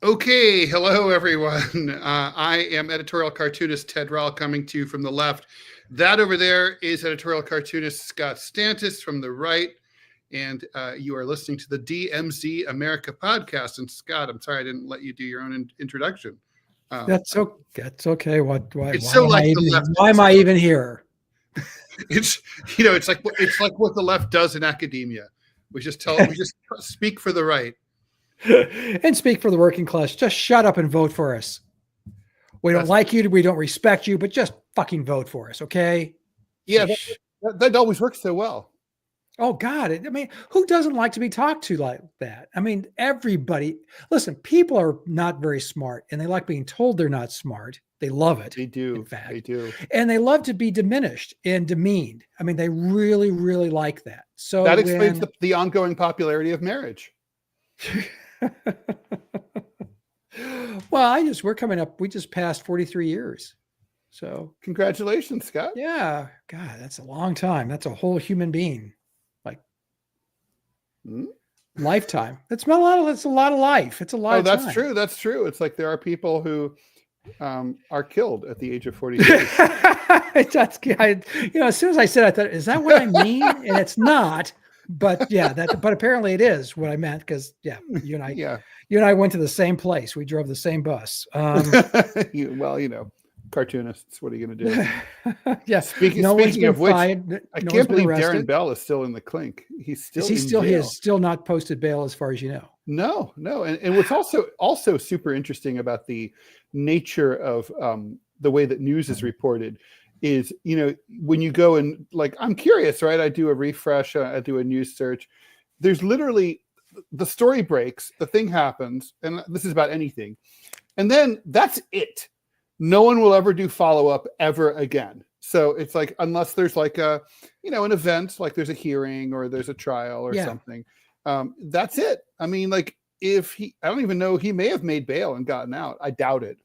Okay, hello everyone. I am editorial cartoonist Ted Rall coming to you from the left. That over there is editorial cartoonist Scott Stantis from the right. And you are listening to the DMZ America podcast. And Scott, I'm sorry I didn't let you do your own introduction. That's okay. Why Why am I even here? It's like what the left does in academia. We just speak for the right. And speak for the working class. Just shut up and vote for us. We don't like you. We don't respect you, but just fucking vote for us, okay? Yeah, that always works so well. Oh, God. I mean, who doesn't like to be talked to like that? I mean, everybody. Listen, people are not very smart, and they like being told they're not smart. They love it. They do. In fact. They do. And they love to be diminished and demeaned. I mean, they really, really like that. So that explains the ongoing popularity of marriage. Well, we just passed 43 years. So congratulations, Scott. Yeah. God, that's a long time. That's a whole human being. Like lifetime. That's a lot of life. It's a lot of that's time. true. That's true. It's like there are people who are killed at the age of 42. As soon as I said, I thought, is that what I mean? And it's not. But yeah, but apparently it is what I meant because you and I went to the same place. We drove the same bus. Cartoonists. What are you going to do? Yeah. Speaking of which, I can't believe Darren Bell is still in the clink. He has still not posted bail as far as you know. No. And what's also super interesting about the nature of the way that news is reported is, when you go and I'm curious, right? I do a refresh, I do a news search. There's literally the story breaks, the thing happens, and this is about anything. And then that's it. No one will ever do follow-up ever again. So it's like, unless there's an event, like there's a hearing or there's a trial or something. That's it. I mean, I don't even know, he may have made bail and gotten out. I doubt it.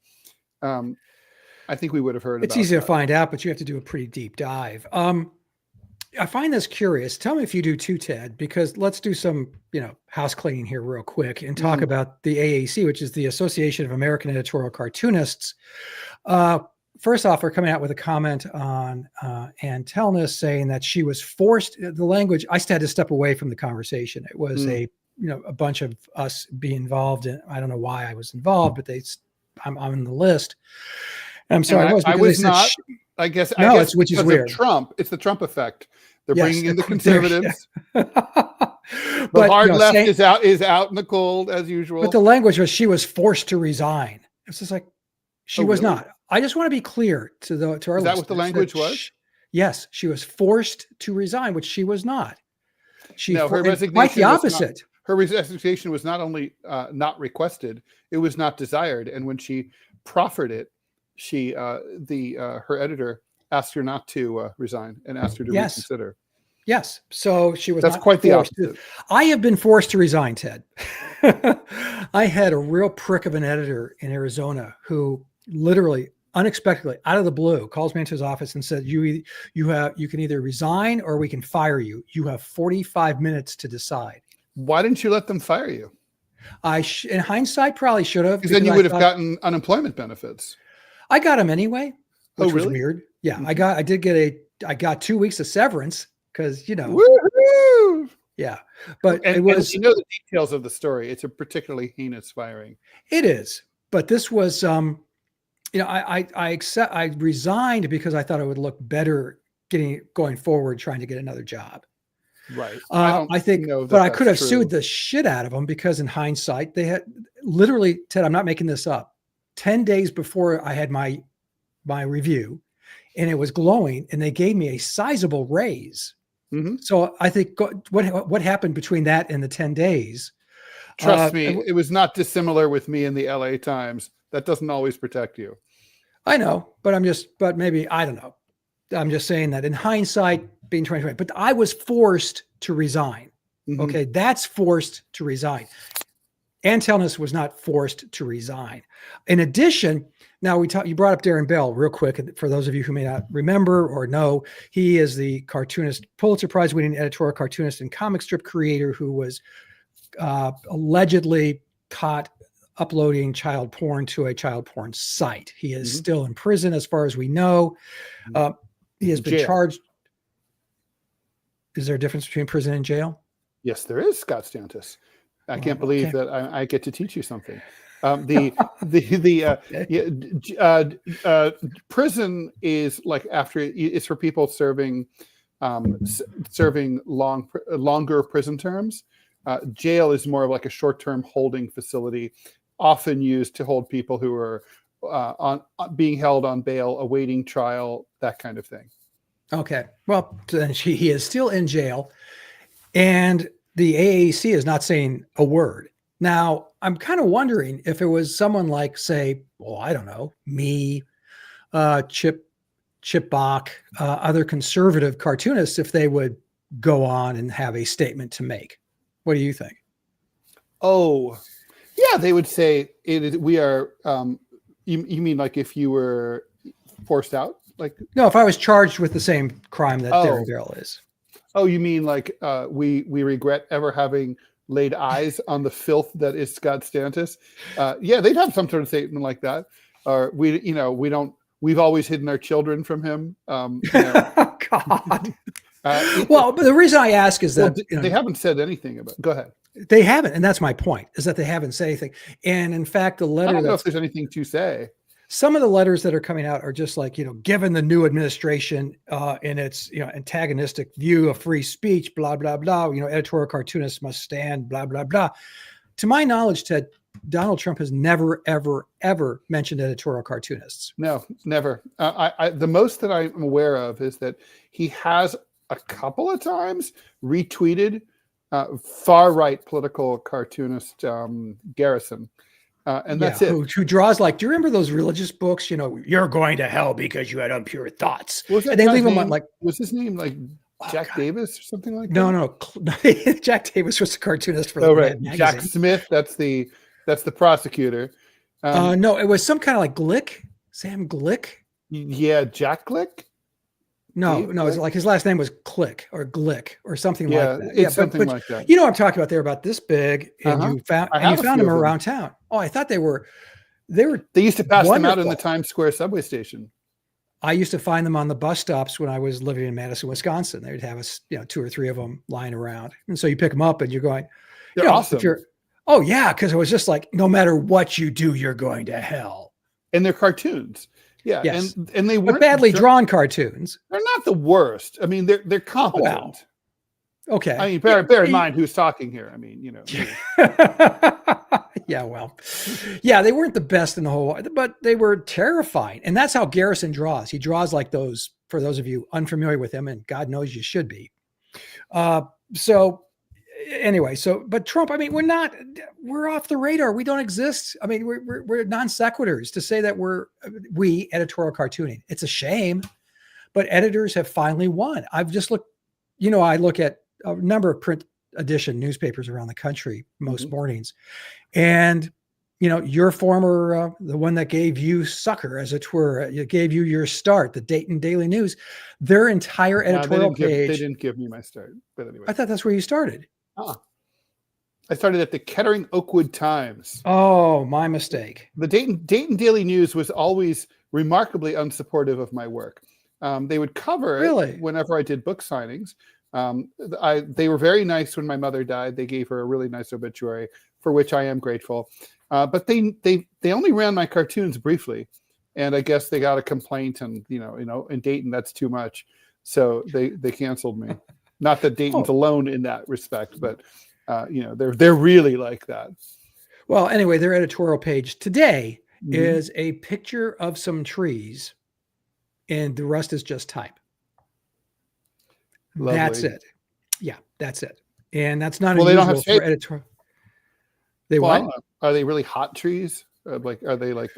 I think we would have heard. It's easy to find out, but you have to do a pretty deep dive. I find this curious. Tell me if you do too, Ted, because let's do some, house cleaning here real quick and talk about the AAC, which is the Association of American Editorial Cartoonists. First off, we're coming out with a comment on Ann Telnis saying that she was forced. The language, I had to step away from the conversation. It was a bunch of us being involved, and I don't know why I was involved, but I'm on the list. I'm sorry, I was not. Which is weird. Trump. It's the Trump effect. They're bringing in the conservatives. The hard left is out in the cold as usual. But the language was she was forced to resign. It's just like she was not. I just want to be clear to our listeners. Is that what the language was? Yes, she was forced to resign, which she was not. Her resignation. Quite the opposite. Her resignation was not only not requested; it was not desired. And when she proffered it, her editor asked her not to resign and asked her to reconsider. Yes. So she was. That's quite the opposite. I have been forced to resign, Ted. I had a real prick of an editor in Arizona who literally, unexpectedly, out of the blue, calls me into his office and said, "You can either resign or we can fire you. You have 45 minutes to decide." Why didn't you let them fire you? In hindsight, probably should have. Because then you would have gotten unemployment benefits. I got them anyway, which was weird. Yeah, Mm-hmm. I got 2 weeks of severance because, Woo-hoo! Yeah, but and the details of the story. It's a particularly heinous firing. It is, but this was, I resigned because I thought it would look better going forward, trying to get another job. Right. I think, but I could have sued the shit out of them because in hindsight, they had literally, Ted, I'm not making this up, 10 days before I had my review and it was glowing and they gave me a sizable raise. Mm-hmm. So I think what happened between that and the 10 days. Trust me, it was not dissimilar with me in the LA Times. That doesn't always protect you. I know, but maybe, I don't know. I'm just saying that in hindsight, being 2020, but I was forced to resign. Mm-hmm. Okay. That's forced to resign. Ann Telnis was not forced to resign. In addition, now you brought up Darren Bell real quick. For those of you who may not remember or know, he is the cartoonist, Pulitzer Prize winning editorial cartoonist and comic strip creator who was allegedly caught uploading child porn to a child porn site. He is Mhm. still in prison, as far as we know. He has been Jail. charged. Is there a difference between prison and jail? Yes, there is, Scott Stantis. I Well, can't believe okay. that I get to teach you something. Prison is like it's for people serving longer prison terms. Jail is more of like a short-term holding facility, often used to hold people who are being held on bail, awaiting trial, that kind of thing. Okay. Well, then he is still in jail, and the AAC is not saying a word. Now, I'm kind of wondering if it was someone like, say, well, I don't know, me, Chip Bach, other conservative cartoonists, if they would go on and have a statement to make. What do you think? Oh, yeah, they would say we are. You mean like if you were forced out? Like, no, if I was charged with the same crime that Derek Darrell is. Oh, you mean like we regret ever having laid eyes on the filth that is Scott Stantis? Yeah, they'd have some sort of statement like that. Or we've always hidden our children from him. God. Well, but the reason I ask is that they haven't said anything about. Go ahead. They haven't, and that's my point. Is that they haven't said anything. And in fact, the letter. I don't know if there's anything to say. Some of the letters that are coming out are just like, given the new administration in its, antagonistic view of free speech, blah, blah, blah, editorial cartoonists must stand, blah, blah, blah. To my knowledge, Ted, Donald Trump has never, ever, ever mentioned editorial cartoonists. No, never. The most that I'm aware of is that he has a couple of times retweeted far-right political cartoonist Garrison. And that's it. Who draws like, do you remember those religious books? You're going to hell because you had impure thoughts. And they leave him on like, was his name like Jack Davis or something like that? No. Jack Davis was the cartoonist for the right. magazine. Jack Smith. That's the prosecutor. No, it was some kind of like Glick, Sam Glick. Yeah, Jack Glick. No, it's like his last name was Click or Glick or something like that. It's something like that. You know what I'm talking about? They're about this big, and you found them around town. Oh, I thought they used to pass them out in the Times Square subway station. I used to find them on the bus stops when I was living in Madison, Wisconsin. They'd have us, 2 or 3 of them lying around, and so you pick them up and you're going, they're awesome. Oh yeah, because it was just like, no matter what you do, you're going to hell. And they're cartoons. Yeah, yes. and they weren't badly drawn cartoons. They're not the worst. I mean, they're competent. Well, okay. I mean, bear in mind who's talking here. I mean, Yeah, well, yeah, they weren't the best in the whole, but they were terrifying. And that's how Garrison draws. He draws like those, for those of you unfamiliar with him, and God knows you should be. So anyway, but Trump, I mean, we're off the radar. We don't exist. I mean, we're non sequiturs to say that we editorial cartooning. It's a shame, but editors have finally won. I've just looked, I look at a number of print edition newspapers around the country most mornings, and your former, the one that gave you succor, as it were, it gave you your start, the Dayton Daily News, their entire editorial page. They didn't give me my start, but anyway. I thought that's where you started. I started at the Kettering Oakwood Times. Oh, my mistake. The Dayton Daily News was always remarkably unsupportive of my work. They would cover it whenever I did book signings. They were very nice when my mother died. They gave her a really nice obituary, for which I am grateful. But they only ran my cartoons briefly, and I guess they got a complaint, and in Dayton that's too much, so they canceled me. Not that Dayton's alone in that respect, but they're really like that. Well, anyway, their editorial page today is a picture of some trees, and the rest is just type. Lovely. That's it. Yeah, that's it. And that's not unusual they don't have for editorial. They what? Are they really hot trees? Are they like?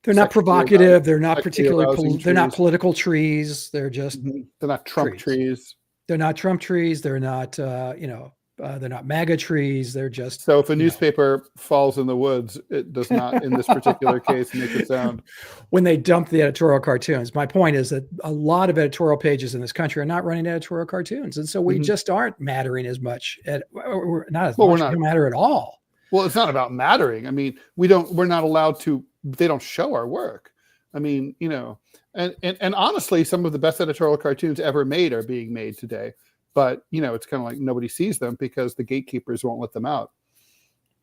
They're not provocative. They're not particularly. They're not political trees. They're just. They're not Trump trees. They're not Trump trees. They're not. They're not MAGA trees. They're just. So if a newspaper falls in the woods, it does not, in this particular case, make a sound. When they dump the editorial cartoons, my point is that a lot of editorial pages in this country are not running editorial cartoons, and so we just aren't mattering as much. We don't matter at all. Well, it's not about mattering. I mean, we're not allowed to, they don't show our work. I mean, you know, and honestly, some of the best editorial cartoons ever made are being made today. But, you know, it's kind of like nobody sees them because the gatekeepers won't let them out.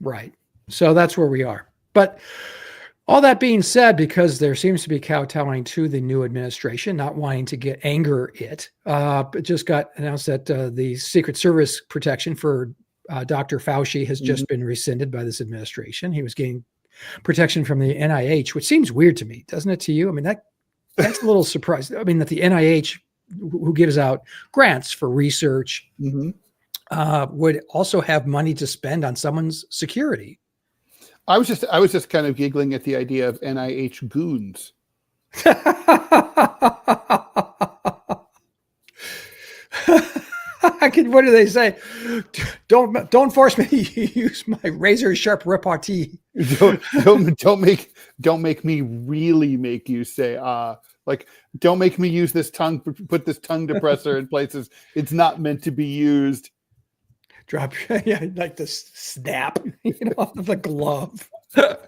Right. So that's where we are. But all that being said, because there seems to be kowtowing to the new administration, not wanting to get anger it just got announced that the Secret Service protection for Dr. Fauci has just been rescinded by this administration. He was getting protection from the NIH, which seems weird to me, doesn't it to you? I mean, that's a little surprised. I mean, that the NIH, who gives out grants for research, would also have money to spend on someone's security. I was just kind of giggling at the idea of NIH goons. What do they say? Don't force me to use my razor sharp repartee. Don't make me really make you say like, don't make me use this tongue, put this tongue depressor in places it's not meant to be used. Drop, yeah, like the snap, you know, off of the glove. But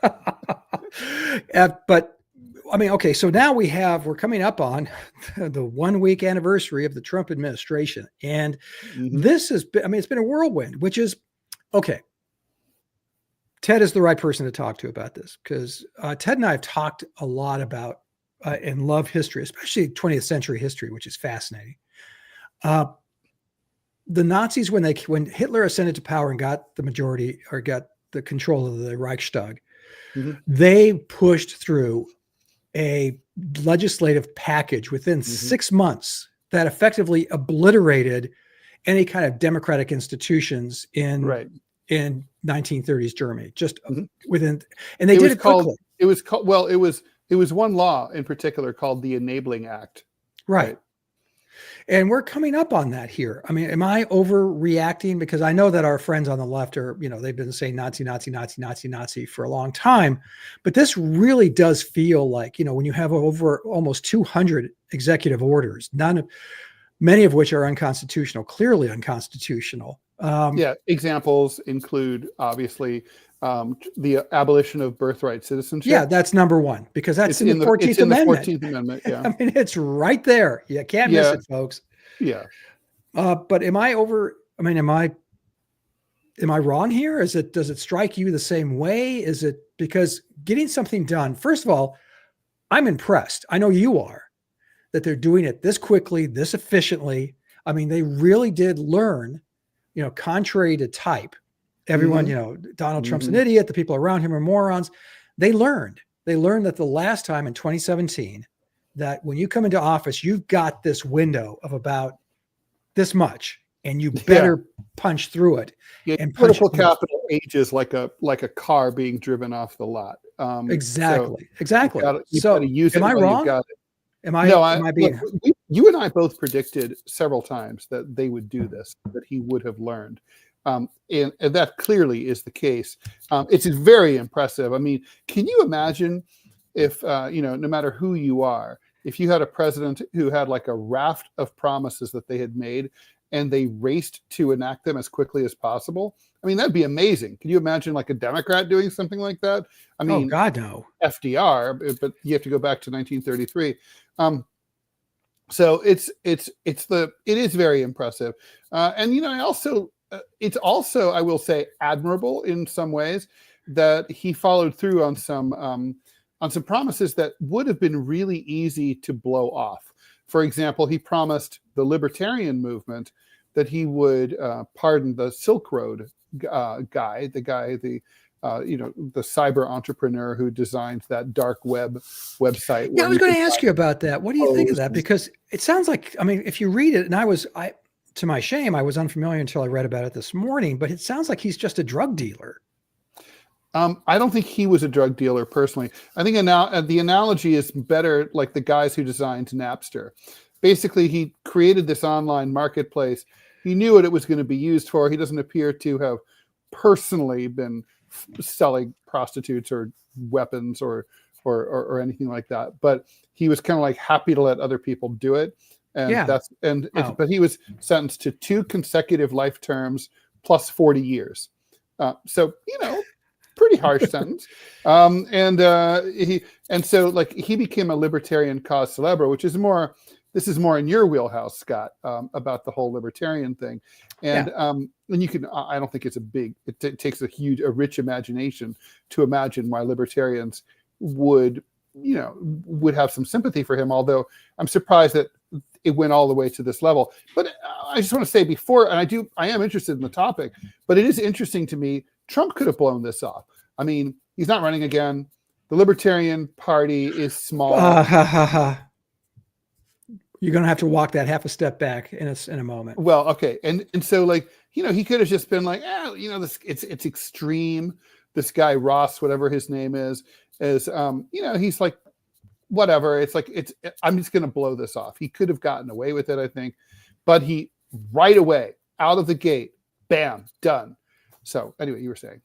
I mean, okay, so now we're coming up on the 1 week anniversary of the Trump administration. And this has been, I mean, it's been a whirlwind, which is, okay, Ted is the right person to talk to about this, because Ted and I have talked a lot about and love history, especially 20th century history, which is fascinating. The Nazis, when Hitler ascended to power and got the majority or got the control of the Reichstag, they pushed through a legislative package within 6 months that effectively obliterated any kind of democratic institutions in 1930s Germany. Just within, and they did it quickly. It was called, well, it was one law in particular called the Enabling Act. Right. And we're coming up on that here. I mean, am I overreacting? Because I know that our friends on the left are, you know, they've been saying Nazi, Nazi, Nazi, Nazi, Nazi for a long time. But this really does feel like, you know, when you have over almost 200 executive orders, many of which are unconstitutional, clearly unconstitutional. Examples include, obviously, the abolition of birthright citizenship. Yeah, that's number one, because that's in the 14th Amendment. The 14th Amendment, yeah. I mean, it's right there. You can't miss it, folks. Yeah. But am I wrong here? Does it strike you the same way? Is it because getting something done, first of all, I'm impressed. I know you are, that they're doing it this quickly, this efficiently. I mean, they really did learn, you know, contrary to type. Everyone, you know, Donald Trump's an idiot. The people around him are morons. They learned that the last time in 2017, that when you come into office, you've got this window of about this much, and you better punch through it. And political capital ages like a car being driven off the lot. Exactly. Am I wrong? You and I both predicted several times that they would do this, that he would have learned. And that clearly is the case. It's very impressive. I mean, can you imagine if, you know, no matter who you are, if you had a president who had like a raft of promises that they had made and they raced to enact them as quickly as possible? I mean, that'd be amazing. Can you imagine like a Democrat doing something like that? I mean, oh God, no. FDR, but you have to go back to 1933. So it is very impressive. And, you know, it's also, I will say, admirable in some ways that he followed through on some promises that would have been really easy to blow off. For example, he promised the libertarian movement that he would pardon the Silk Road guy, the cyber entrepreneur who designed that dark web website. Yeah, I was going to ask you about that. What do you think of that? Because it sounds like, I mean, if you read it, and to my shame, I was unfamiliar until I read about it this morning, but it sounds like he's just a drug dealer. I don't think he was a drug dealer personally. I think the analogy is better, like the guys who designed Napster. Basically, he created this online marketplace. He knew what it was going to be used for. He doesn't appear to have personally been selling prostitutes or weapons or anything like that. But he was kind of like happy to let other people do it. And but he was sentenced to 2 consecutive life terms plus 40 years. So, you know, pretty harsh sentence. So like he became a libertarian cause célèbre, which is more. This is more in your wheelhouse, Scott, about the whole libertarian thing, and you can. I don't think it's a big. It takes a rich imagination to imagine why libertarians would have some sympathy for him. Although I'm surprised that it went all the way to this level. But I just want to say before, and I am interested in the topic, but it is interesting to me. Trump could have blown this off. I mean, he's not running again. The Libertarian Party is small. You're going to have to walk that half a step back in a moment. Well, okay. And so like, he could have just been like, this it's extreme. This guy, Ross, whatever his name is he's like, whatever. It's like, I'm just going to blow this off. He could have gotten away with it, I think, but he right away out of the gate, bam, done. So anyway, you were saying.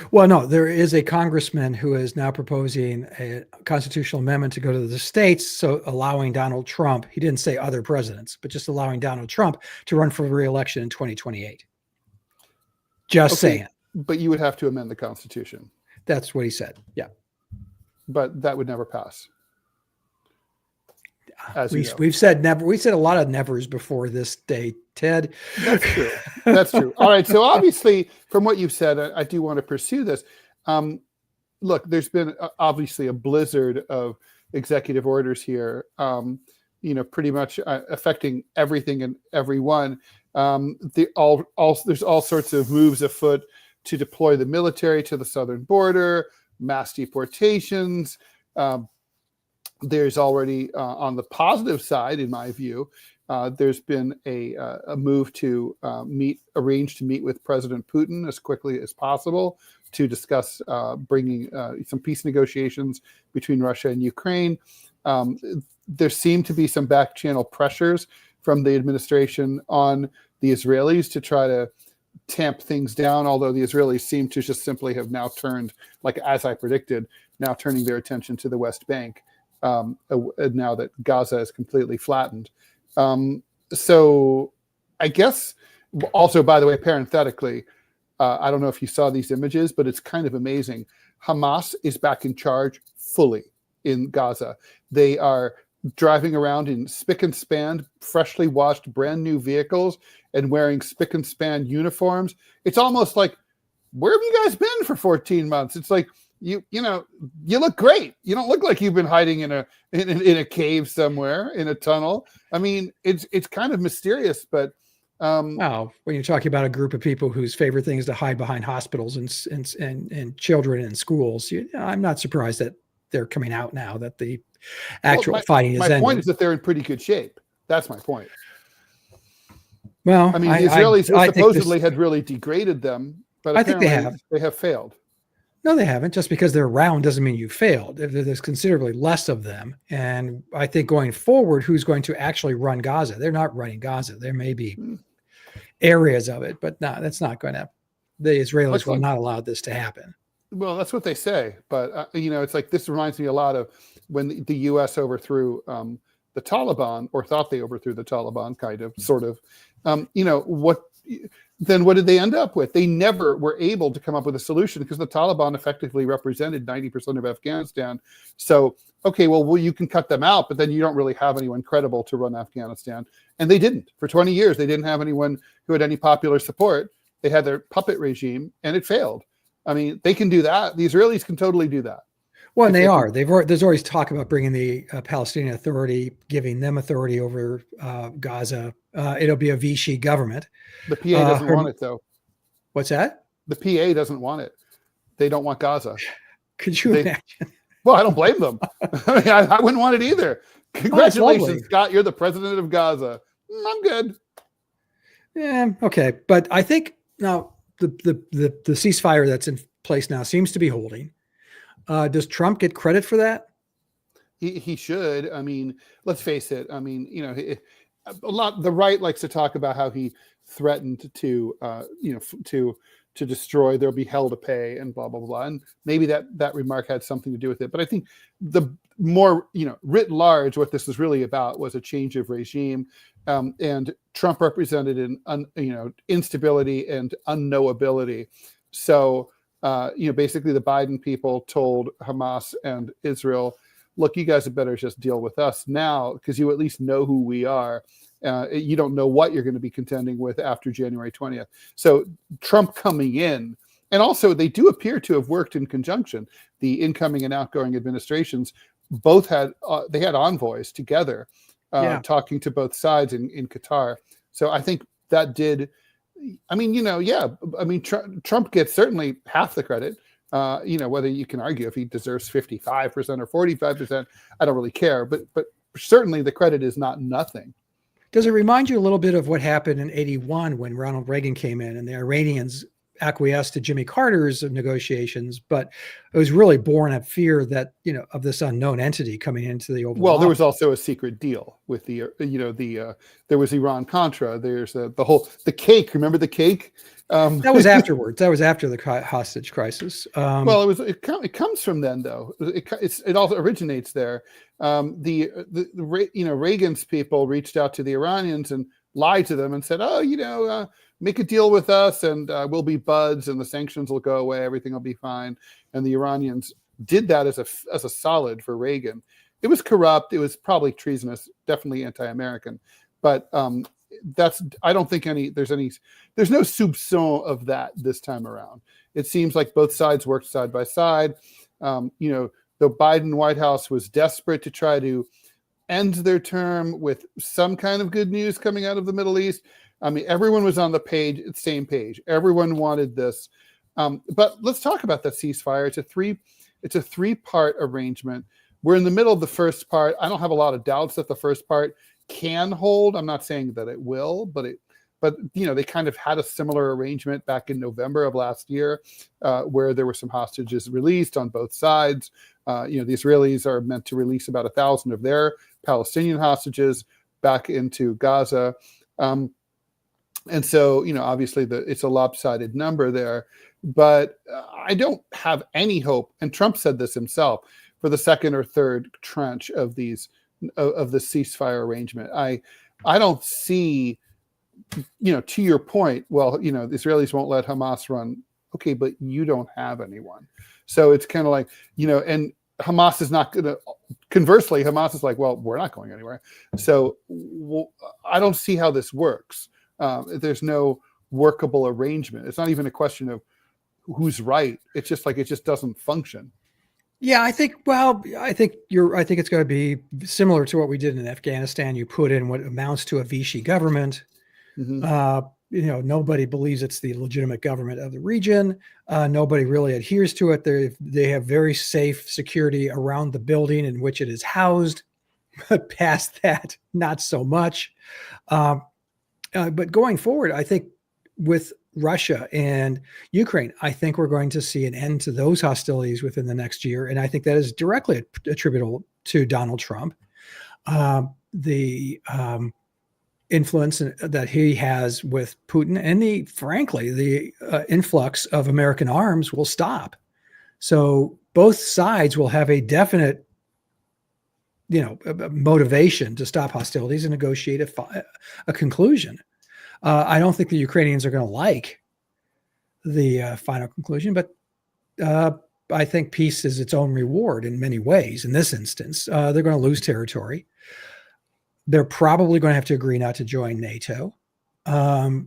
Well, no, there is a congressman who is now proposing a constitutional amendment to go to the states, so allowing Donald Trump, he didn't say other presidents, but just allowing Donald Trump to run for re-election in 2028. Just saying. But you would have to amend the Constitution. That's what he said. Yeah. But that would never pass. We've said never. We said a lot of nevers before this day, Ted. That's true. That's true. All right. So obviously, from what you've said, I do want to pursue this. Look, there's been obviously a blizzard of executive orders here. Pretty much affecting everything and everyone. There's all sorts of moves afoot to deploy the military to the southern border, mass deportations. There's already, on the positive side, in my view, there's been a move to arrange to meet with President Putin as quickly as possible to discuss bringing some peace negotiations between Russia and Ukraine. There seem to be some back channel pressures from the administration on the Israelis to try to tamp things down, although the Israelis seem to just simply have now turned, like as I predicted, now turning their attention to the West Bank. Now that Gaza is completely flattened. So I guess also, by the way, parenthetically, I don't know if you saw these images, but it's kind of amazing. Hamas is back in charge fully in Gaza. They are driving around in spick and span, freshly washed, brand new vehicles and wearing spick and span uniforms. It's almost like, where have you guys been for 14 months? It's like, you look great. You don't look like you've been hiding in a cave somewhere, in a tunnel. I mean, it's kind of mysterious, but wow, when you're talking about a group of people whose favorite thing is to hide behind hospitals and children in schools, I'm not surprised that they're coming out now that the actual fighting is ending. My point is that they're in pretty good shape. That's my point. Well, I mean, the Israelis supposedly had really degraded them, but I think they have failed. No, they haven't. Just because they're around doesn't mean you failed. There's considerably less of them. And I think going forward, who's going to actually run Gaza? They're not running Gaza. There may be areas of it, but no, that's not going to, the Israelis will not allow this to happen. Well, that's what they say. But, it's like, this reminds me a lot of when the U.S. overthrew the Taliban, or thought they overthrew the Taliban, kind of, sort of. Then what did they end up with? They never were able to come up with a solution because the Taliban effectively represented 90% of Afghanistan. So, okay, well, you can cut them out, but then you don't really have anyone credible to run Afghanistan. And they didn't. For 20 years, they didn't have anyone who had any popular support. They had their puppet regime, and it failed. I mean, they can do that. The Israelis can totally do that. Well, and they are. There's always talk about bringing the Palestinian Authority, giving them authority over Gaza. It'll be a Vichy government. The PA doesn't want it, though. What's that? The PA doesn't want it. They don't want Gaza. Could you imagine? Well, I don't blame them. I mean, I wouldn't want it either. Congratulations, Scott. You're the president of Gaza. I'm good. Yeah, okay. But I think now the ceasefire that's in place now seems to be holding. Does Trump get credit for that? He should. I mean, let's face it. I mean, the right likes to talk about how he threatened to destroy. There'll be hell to pay and blah blah blah. And maybe that remark had something to do with it. But I think the more writ large, what this was really about was a change of regime. And Trump represented an instability and unknowability. So Basically the Biden people told Hamas and Israel, look, you guys had better just deal with us now because you at least know who we are. You don't know what you're going to be contending with after January 20th. So Trump coming in, and also they do appear to have worked in conjunction. The incoming and outgoing administrations both had they had envoys together talking to both sides in Qatar. So I think that did. I mean, Trump gets certainly half the credit. Whether you can argue if he deserves 55% or 45%, I don't really care. But certainly the credit is not nothing. Does it remind you a little bit of what happened in '81 when Ronald Reagan came in and the Iranians acquiesced to Jimmy Carter's negotiations, but it was really born of fear that, of this unknown entity coming into the Oval Office. There was also a secret deal with there was Iran Contra. There's the cake. Remember the cake? That was afterwards. That was after the hostage crisis. It comes from then though. It also originates there. Reagan's people reached out to the Iranians and lied to them and said, make a deal with us and we'll be buds and the sanctions will go away. Everything will be fine. And the Iranians did that as a solid for Reagan. It was corrupt. It was probably treasonous, definitely anti-American. But I don't think there's no soupçon of that this time around. It seems like both sides worked side by side. The Biden White House was desperate to try to end their term with some kind of good news coming out of the Middle East. I mean, everyone was on the same page. Everyone wanted this. But let's talk about that ceasefire. It's a three-part arrangement. We're in the middle of the first part. I don't have a lot of doubts that the first part can hold. I'm not saying that it will, but they kind of had a similar arrangement back in November of last year, where there were some hostages released on both sides. The Israelis are meant to release about 1,000 of their Palestinian hostages back into Gaza. And so, obviously it's a lopsided number there, but I don't have any hope. And Trump said this himself for the second or third tranche of the ceasefire arrangement. I don't see, to your point, the Israelis won't let Hamas run. Okay, but you don't have anyone. So it's kind of like, and Hamas is not going to, conversely, Hamas is like, well, we're not going anywhere. So I don't see how this works. There's no workable arrangement. It's not even a question of who's right. It's just like, it just doesn't function. Yeah, I think it's going to be similar to what we did in Afghanistan. You put in what amounts to a Vichy government. Mm-hmm. Nobody believes it's the legitimate government of the region. Nobody really adheres to it. They have very safe security around the building in which it is housed. But past that, not so much. But going forward, I think with Russia and Ukraine, I think we're going to see an end to those hostilities within the next year. And I think that is directly attributable to Donald Trump. The influence that he has with Putin and the influx of American arms will stop. So both sides will have a definite motivation to stop hostilities and negotiate a conclusion. I don't think the Ukrainians are going to like the final conclusion, but I think peace is its own reward in many ways. In this instance, they're going to lose territory. They're probably going to have to agree not to join NATO. I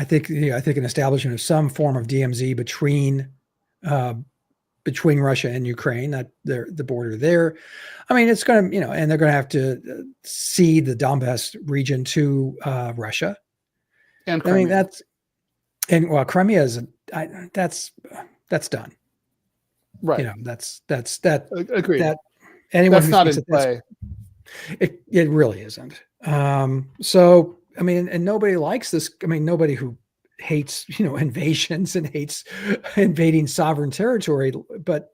think an establishment of some form of DMZ between Russia and Ukraine, that the border there. I mean, it's going to, and they're going to have to cede the Donbass region to Russia. And Crimea. Crimea is that's done. Right. That's agreed. That anyone that's not in play. It really isn't. So, I mean, and nobody likes this. I mean, nobody who hates, invasions and hates invading sovereign territory, but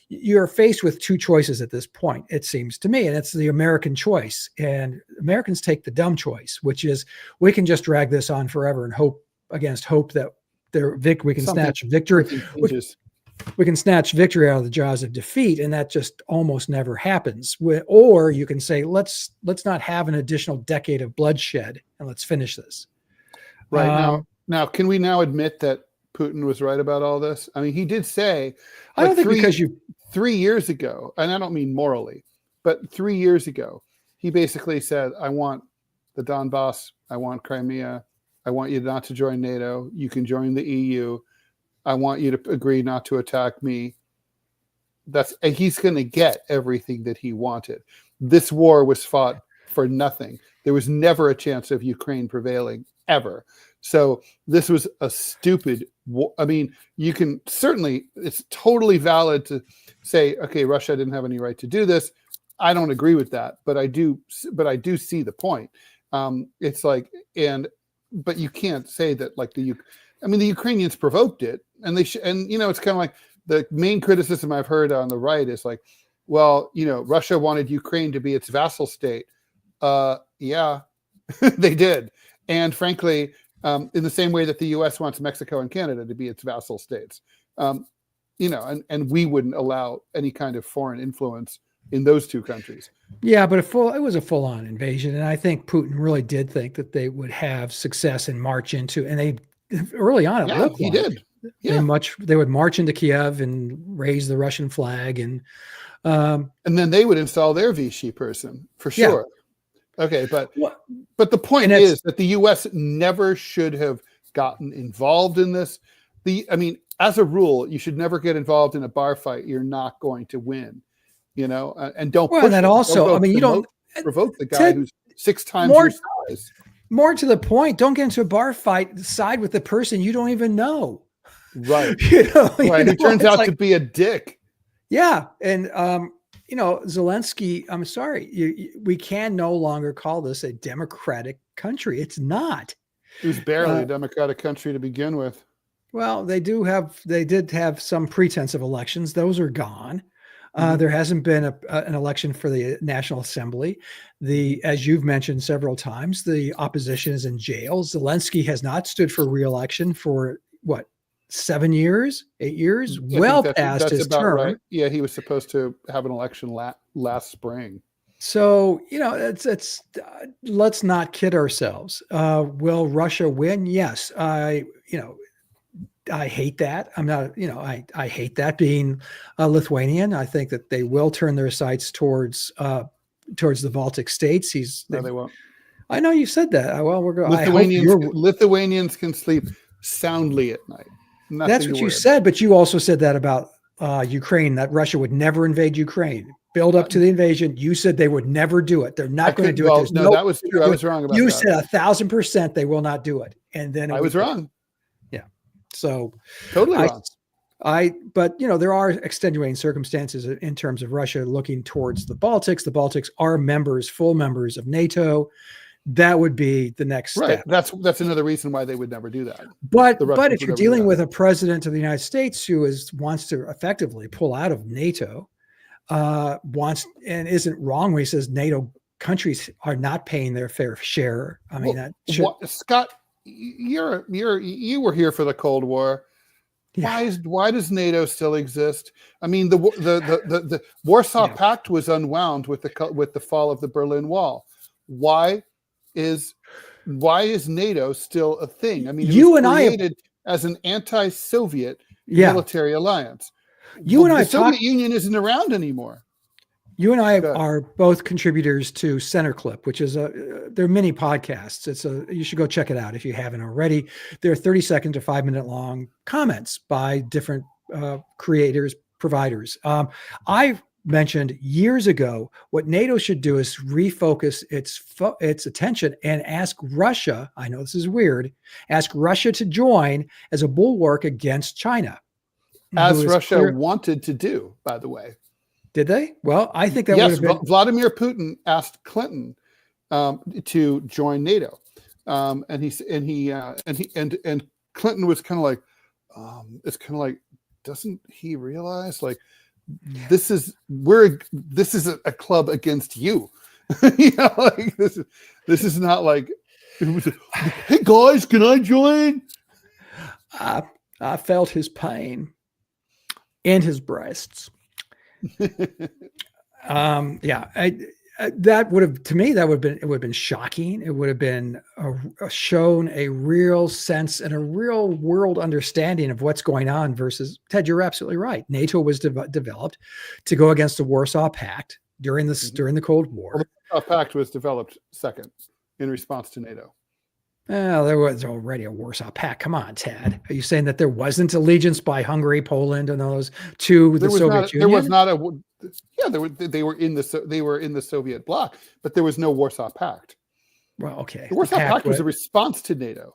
you're faced with two choices at this point, it seems to me, and it's the American choice. And Americans take the dumb choice, which is we can just drag this on forever and hope that we can snatch victory. We can snatch victory out of the jaws of defeat, and that just almost never happens. Or you can say, let's not have an additional decade of bloodshed, and let's finish this. Right now, Now, can we now admit that Putin was right about all this? I mean, he did say, I don't think because you 3 years ago, and I don't mean morally, but 3 years ago, he basically said, I want the Donbass, I want Crimea, I want you not to join NATO, you can join the EU, I want you to agree not to attack me. And he's going to get everything that he wanted. This war was fought for nothing. There was never a chance of Ukraine prevailing, ever. So this was a stupid war. I mean, you can certainly, it's totally valid to say, okay, Russia didn't have any right to do this. I don't agree with that, but I do see the point. It's like, but you can't say that like the Ukrainians provoked it, and it's kind of like the main criticism I've heard on the right is like, well, Russia wanted Ukraine to be its vassal state. Yeah, they did. And frankly, in the same way that the U.S. wants Mexico and Canada to be its vassal states, and we wouldn't allow any kind of foreign influence in those two countries. Yeah, but it was a full-on invasion, and I think Putin really did think that they would have success and march into, and they early on it looked he like did. Yeah. They would march into Kiev and raise the Russian flag, and then they would install their Vichy person for sure. Yeah. Okay, but the point is that the U.S. never should have gotten involved in this. As a rule, you should never get involved in a bar fight you're not going to win. And don't. Well, and that also, you don't provoke the guy who's 6 times your size. More to the point, don't get into a bar fight. Side with the person you don't even know. Right. Right. Who turns out to be a dick. Yeah, and Zelensky. I'm sorry, we can no longer call this a democratic country. It's not. It was barely a democratic country to begin with. Well, they did have some pretense of elections. Those are gone. There hasn't been an election for the National Assembly. As you've mentioned several times, the opposition is in jail. Zelensky has not stood for re-election for 7 years, 8 years, past his term. Right. Yeah, he was supposed to have an election last spring. So it's let's not kid ourselves. Will Russia win? Yes. I hate that. I'm not, I hate that being a Lithuanian. I think that they will turn their sights towards the Baltic states. No, they won't. I know you said that. Well, we're going. Lithuanians can sleep soundly at night. That's what you said, but you also said that about Ukraine, that Russia would never invade Ukraine. Build up to the invasion. You said they would never do it. They're not going to do it. No, that was true. I was wrong about that. You said 1,000% they will not do it, and then I was wrong. So totally wrong. But there are extenuating circumstances in terms of Russia looking towards the Baltics. The Baltics are full members of NATO. That would be the next step. That's another reason why they would never do that. But if you're dealing with a president of the United States who wants to effectively pull out of NATO, and isn't wrong when he says NATO countries are not paying their fair share. Scott, you were here for the Cold War. Yeah. Why does NATO still exist? I mean, the Warsaw Pact was unwound with the fall of the Berlin Wall. Why is NATO still a thing? I mean, it was created as an anti-Soviet military alliance. The Soviet Union isn't around anymore. You and I are both contributors to Center Clip, which is they're mini podcasts. You should go check it out if you haven't already. They're 30-second to 5-minute long comments by different creators, providers. I've mentioned years ago what NATO should do is refocus its attention and ask Russia. I know this is weird. Ask Russia to join as a bulwark against China, as Russia wanted to do, by the way. Did they? Well, I think that would have been. Vladimir Putin asked Clinton to join NATO, and Clinton was kind of like, it's kind of like, doesn't he realize like this is a club against you, like this is not like, hey guys, can I join? I felt his pain in his breasts. that would have, to me, that would have been shocking. It would have been shown a real sense and a real world understanding of what's going on versus, Ted, you're absolutely right. NATO was developed to go against the Warsaw Pact during the Cold War. Well, the Warsaw Pact was developed second in response to NATO. Well, there was already a Warsaw Pact. Come on, Ted. Are you saying that there wasn't allegiance by Hungary, Poland, and those to the Soviet Union? There was not a. Yeah, they were in the Soviet bloc, but there was no Warsaw Pact. Well, okay. The Warsaw Pact was a response to NATO.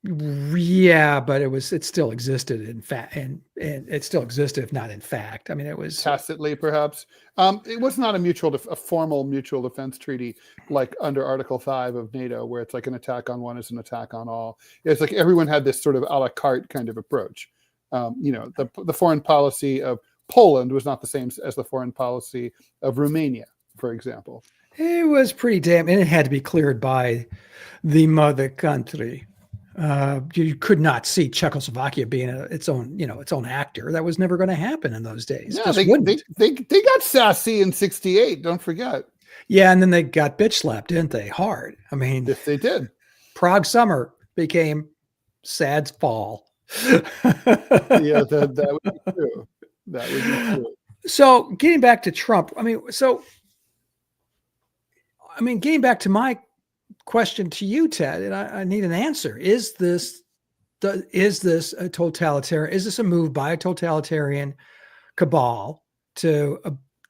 Yeah, but it still existed in fact, and it still existed, if not in fact. I mean, it was tacitly, perhaps. It was not a formal mutual defense treaty like under Article 5 of NATO, where it's like an attack on one is an attack on all. It's like everyone had this sort of a la carte kind of approach. The foreign policy of Poland was not the same as the foreign policy of Romania, for example. It was pretty damn, and it had to be cleared by the mother country. You could not see Czechoslovakia being its own actor. That was never going to happen in those days. Yeah, they got sassy in '68. Don't forget. Yeah, and then they got bitch slapped, didn't they? Hard. I mean, yes, they did. Prague summer became sad fall. Yeah, that would be true. That would be true. So getting back to Trump, getting back to my question to you, Ted, and I need an answer. Is this a totalitarian? Is this a move by a totalitarian cabal to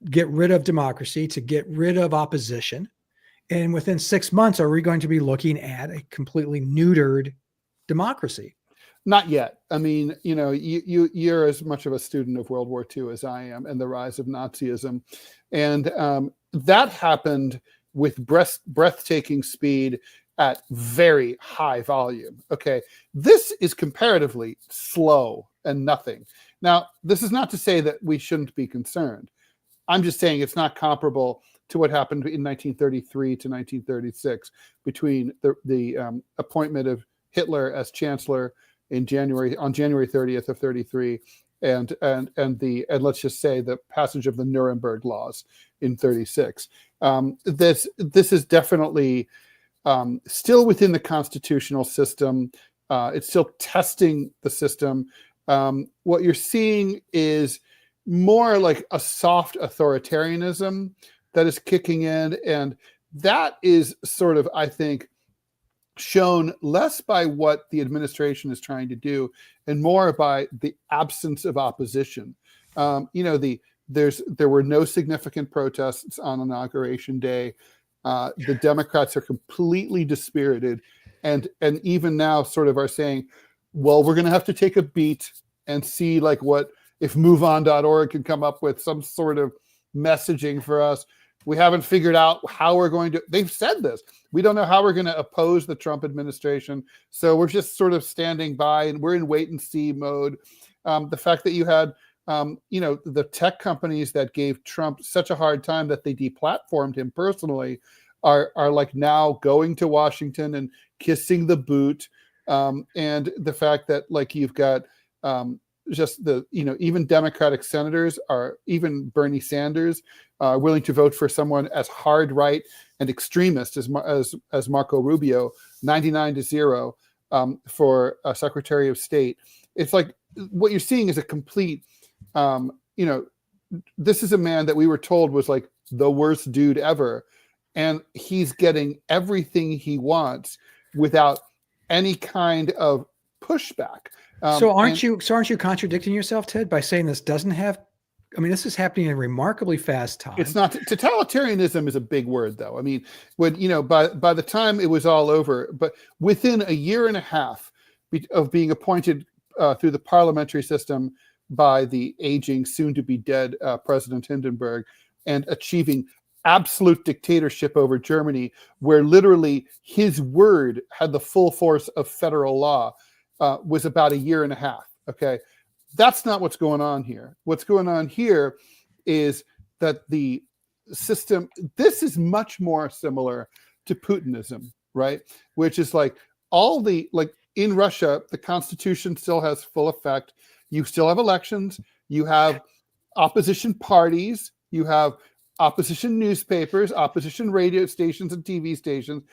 get rid of democracy, to get rid of opposition? And within 6 months, are we going to be looking at a completely neutered democracy? Not yet. I mean, you're as much of a student of World War II as I am, and the rise of Nazism, and that happened with breathtaking speed at very high volume. Okay, this is comparatively slow and nothing. Now, this is not to say that we shouldn't be concerned. I'm just saying it's not comparable to what happened in 1933 to 1936 between the appointment of Hitler as chancellor on January 30th of 33 and let's just say the passage of the Nuremberg laws in 36. This is definitely still within the constitutional system. It's still testing the system. What you're seeing is more like a soft authoritarianism that is kicking in, and that is sort of, I think, shown less by what the administration is trying to do and more by the absence of opposition. There were no significant protests on Inauguration Day. The Democrats are completely dispirited, and even now sort of are saying, well, we're going to have to take a beat and see like what if MoveOn.org can come up with some sort of messaging for us. We haven't figured out how we're going to, they've said this, we don't know how we're going to oppose the Trump administration. So we're just sort of standing by and we're in wait and see mode. The fact that you had, the tech companies that gave Trump such a hard time that they deplatformed him personally are like now going to Washington and kissing the boot. And the fact that like you've got just the, even Democratic senators are, even Bernie Sanders, willing to vote for someone as hard right and extremist as Marco Rubio, 99-0 for Secretary of State. It's like what you're seeing is a complete, this is a man that we were told was like the worst dude ever, and he's getting everything he wants without any kind of pushback. So aren't you contradicting yourself, Ted, by saying this doesn't have? I mean, this is happening in a remarkably fast time. It's not. Totalitarianism is a big word, though. I mean, when by the time it was all over, but within a year and a half of being appointed through the parliamentary system by the aging, soon-to-be dead President Hindenburg, and achieving absolute dictatorship over Germany, where literally his word had the full force of federal law, was about a year and a half. Okay. That's not what's going on here. What's going on here is that the system, this is much more similar to Putinism, right? Which is like in Russia, the constitution still has full effect. You still have elections. You have opposition parties. You have opposition newspapers, opposition radio stations and TV stations,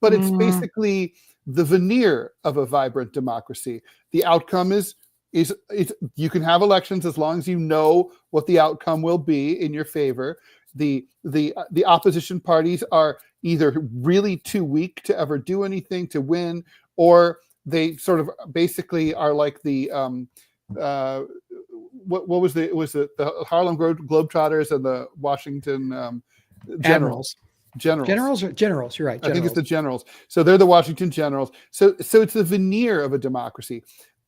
but it's basically the veneer of a vibrant democracy. The outcome is you can have elections as long as you know what the outcome will be in your favor. The opposition parties are either really too weak to ever do anything to win, or they sort of basically are like the what was the Harlem Globetrotters and the Washington Generals. Generals. You're right. I think it's the Generals. So they're the Washington Generals. So it's the veneer of a democracy.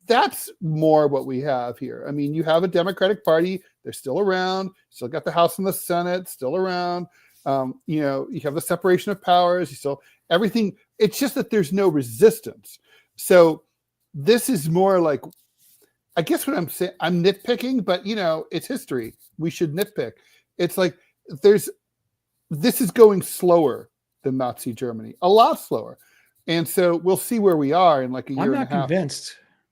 That's more what we have here. I mean, you have a Democratic Party. They're still around. Still got the House and the Senate still around. You have the separation of powers. You still everything. It's just that there's no resistance. So this is more like, I guess what I'm saying, I'm nitpicking, but it's history. We should nitpick. It's like this is going slower than Nazi Germany, a lot slower. And so we'll see where we are in like a year and a half.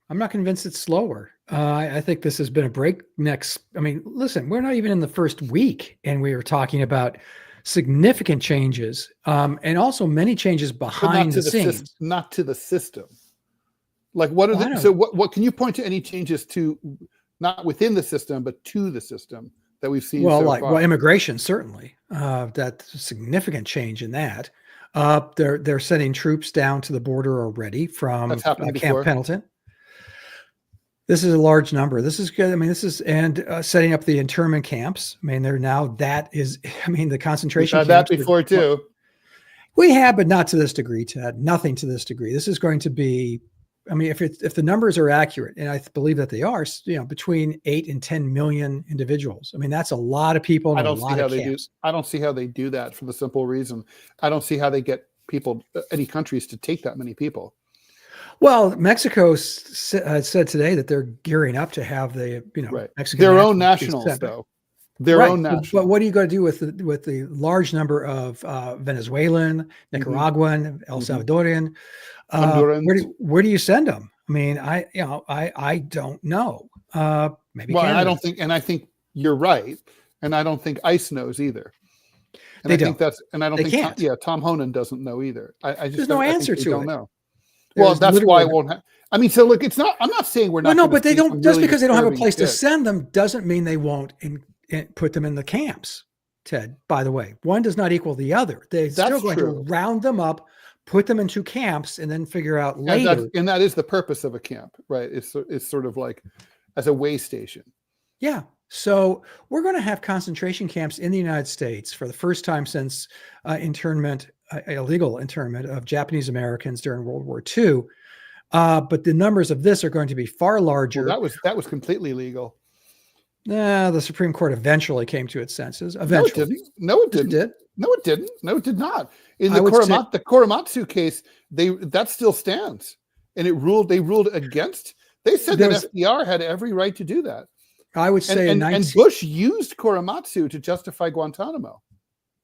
I'm not convinced it's slower. I think this has been a breakneck. I mean, listen, we're not even in the first week, and we were talking about significant changes, and also many changes behind the scenes. Not to the system. Like what are so what can you point to any changes to, not within the system, but to the system that we've seen so far? Well, immigration, certainly. That's a significant change in that. They're sending troops down to the border already from Camp Pendleton. This is a large number. This is good. I mean, setting up the internment camps. I mean, the concentration camps. We've had that before too. We have, but not to this degree, Ted. Nothing to this degree. This is going to be, I mean, if the numbers are accurate, and I believe that they are, between 8 and 10 million individuals. I mean, that's a lot of people. I don't see how they do that for the simple reason. I don't see how they get any countries to take that many people. Well, Mexico said today that they're gearing up to have the Mexican their own nationals, though. Their own nationals. But what are you going to do with the large number of Venezuelan, Nicaraguan, El Salvadorian? Where do you send them? I mean, I don't know. Maybe. Well, Canada. I don't think, and I think you're right, and I don't think ICE knows either. And Tom Honan doesn't know either. There's no answer to it. Don't know. Well, that's why it won't happen. I mean, so look, it's not. I'm not saying we're not. No, but they don't. Just because they don't have a place to send them doesn't mean they won't put them in the camps. Ted, by the way, one does not equal the other. They're still going to round them up, put them into camps, and then figure out later. And that is the purpose of a camp, right? It's sort of like as a way station. Yeah. So we're going to have concentration camps in the United States for the first time since illegal internment of Japanese Americans during World War II. But the numbers of this are going to be far larger. Well, that was completely legal. The Supreme Court eventually came to its senses. Eventually. No, it didn't. No, it didn't. No, it did not. In the Korematsu case, that still stands. And they ruled against. They said that FDR had every right to do that. I would say, and Bush used Korematsu to justify Guantanamo.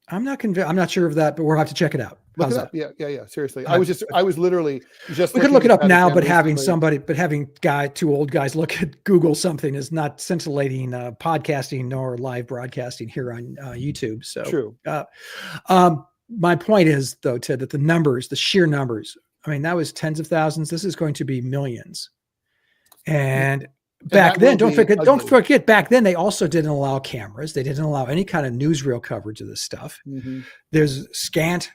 I'm not convinced. I'm not sure of that, but we'll have to check it out. Look it up. Yeah. Seriously, I was literally just. We could look it up now, but having two old guys look at Google something is not scintillating podcasting nor live broadcasting here on YouTube. So true. My point is, though, Ted, that the sheer numbers. I mean, that was tens of thousands. This is going to be millions, and back then, don't forget. Back then, they also didn't allow cameras. They didn't allow any kind of newsreel coverage of this stuff. Mm-hmm. There's scant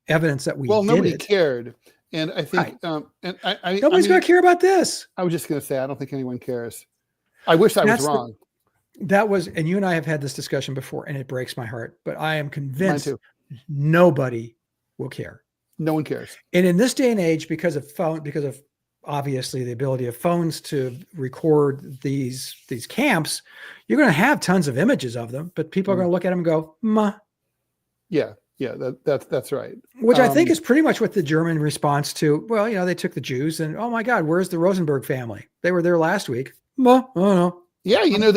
evidence that nobody cared, and I think, nobody's going to care about this. I was just going to say, I don't think anyone cares. I wish I was wrong. And you and I have had this discussion before, and it breaks my heart. But I am convinced nobody will care. No one cares. And in this day and age, because of obviously the ability of phones to record these camps, you're going to have tons of images of them, but people are going to look at them and go, "Ma." Yeah, that's right. Which I think is pretty much what the German response to, they took the Jews and, oh my God, where's the Rosenberg family? They were there last week. Ma, oh no. Yeah, there's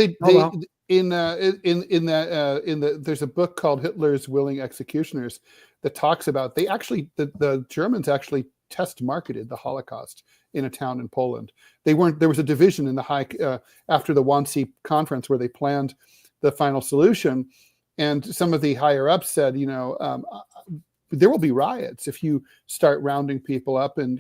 a book called Hitler's Willing Executioners that talks about the Germans actually test marketed the Holocaust in a town in Poland. There was a division in the after the Wannsee conference where they planned the final solution. And some of the higher ups said, there will be riots if you start rounding people up and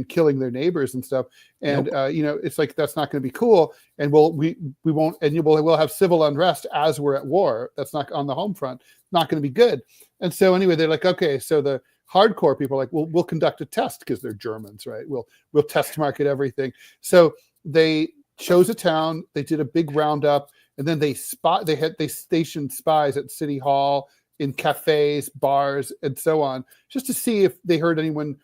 killing their neighbors and stuff. And Nope. it's like, that's not going to be cool. And we won't, and we'll have civil unrest as we're at war. That's not on the home front. Not going to be good. And so anyway, they're like, okay, so the hardcore people are like, we'll conduct a test because they're Germans, right? We'll test market everything. So they chose a town. They did a big roundup, and then they stationed spies at City Hall, in cafes, bars, and so on, just to see if they heard anyone,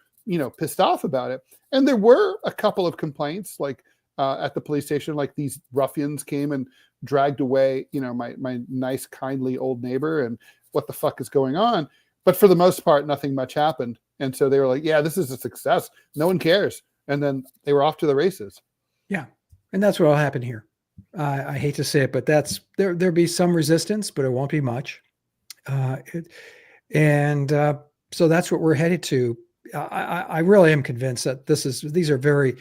pissed off about it. And there were a couple of complaints, like at the police station, like these ruffians came and dragged away, my nice, kindly old neighbor, and what the fuck is going on? But for the most part, nothing much happened. And so they were like, yeah, this is a success. No one cares. And then they were off to the races. Yeah. And that's what will happen here. I hate to say it, but there'll be some resistance, but it won't be much. So that's what we're headed to. I really am convinced that these are very,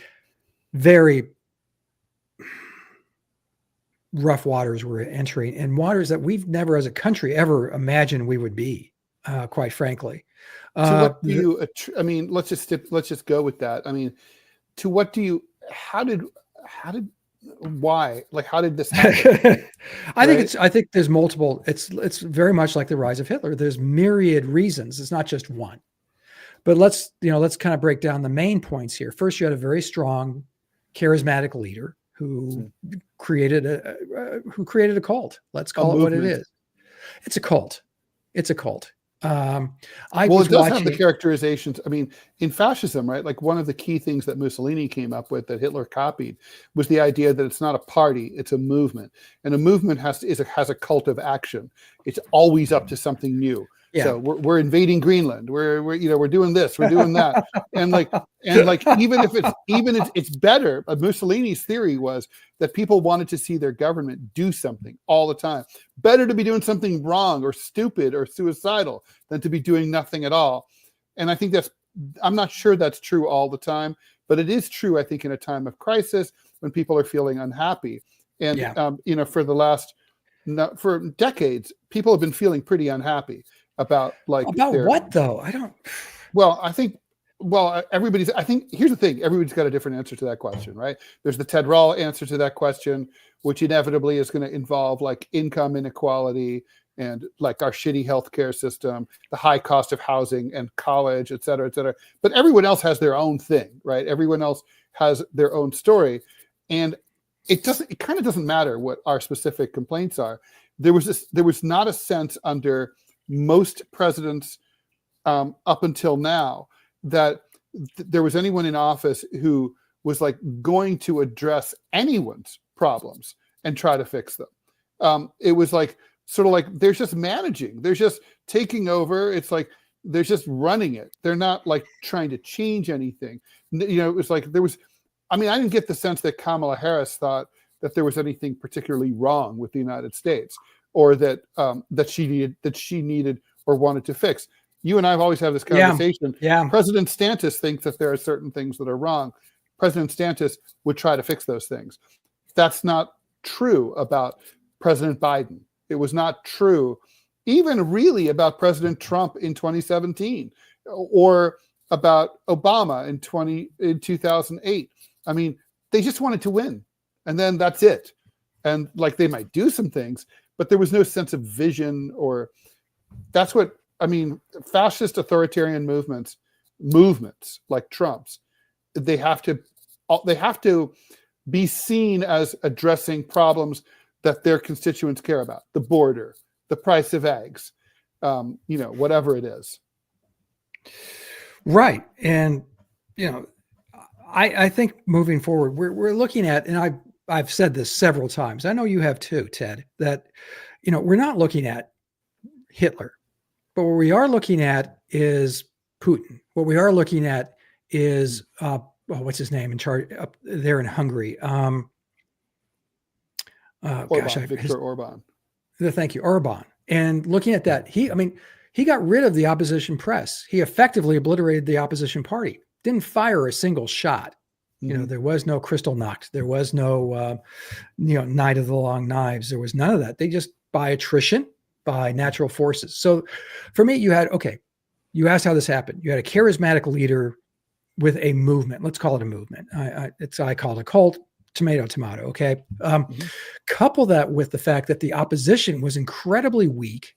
very rough waters we're entering, and waters that we've never as a country ever imagined we would be, quite frankly. So what do you, let's just go with that. I mean, to what do you, why, like, how did this happen? I think there's multiple, it's very much like the rise of Hitler. There's myriad reasons. It's not just one, but let's kind of break down the main points here. First, you had a very strong, charismatic leader who created a cult. Let's call it what it is. It's a cult. It does have the characterizations. I mean, in fascism, right? Like, one of the key things that Mussolini came up with that Hitler copied was the idea that it's not a party, it's a movement. And a movement has a cult of action. It's always up to something new. Yeah. So we're invading Greenland. We're doing this, we're doing that. and even if it's better, Mussolini's theory was that people wanted to see their government do something all the time. Better to be doing something wrong or stupid or suicidal than to be doing nothing at all. And I think I'm not sure that's true all the time, but it is true, I think, in a time of crisis when people are feeling unhappy. And, for decades, people have been feeling pretty unhappy about what though? I don't. Well, I think here's the thing. Everybody's got a different answer to that question, right? There's the Ted Rall answer to that question, which inevitably is going to involve like income inequality and like our shitty healthcare system, the high cost of housing and college, et cetera, et cetera. But everyone else has their own thing, right? Everyone else has their own story. And it kind of doesn't matter what our specific complaints are. There was not a sense under most presidents up until now that there was anyone in office who was like going to address anyone's problems and try to fix them. It was like sort of like they're just managing, they're just taking over. It's like they're just running it. They're not like trying to change anything. It was like I didn't get the sense that Kamala Harris thought that there was anything particularly wrong with the United States, or that she needed or wanted to fix. You and I have always had this conversation. Yeah. President Stantis thinks that there are certain things that are wrong. President Stantis would try to fix those things. That's not true about President Biden. It was not true even really about President Trump in 2017 or about Obama in 2008. I mean, they just wanted to win, and then that's it. And like, they might do some things, but there was no sense of vision, or that's what fascist authoritarian movements like Trump's, they have to be seen as addressing problems that their constituents care about: the border, the price of eggs, whatever it is. Right. And, I think moving forward, we're looking at, and I've said this several times, I know you have too, Ted, that, we're not looking at Hitler, but what we are looking at is Putin. What we are looking at is, what's his name in charge up there in Hungary? Viktor Orban. Thank you, Orban. And looking at that, he got rid of the opposition press. He effectively obliterated the opposition party. Didn't fire a single shot. Mm-hmm. There was no Kristallnacht. There was no, Night of the Long Knives. There was none of that. They just, by attrition, by natural forces. So for me, you asked how this happened. You had a charismatic leader with a movement. Let's call it a movement. I call it a cult. Tomato. Okay. Couple that with the fact that the opposition was incredibly weak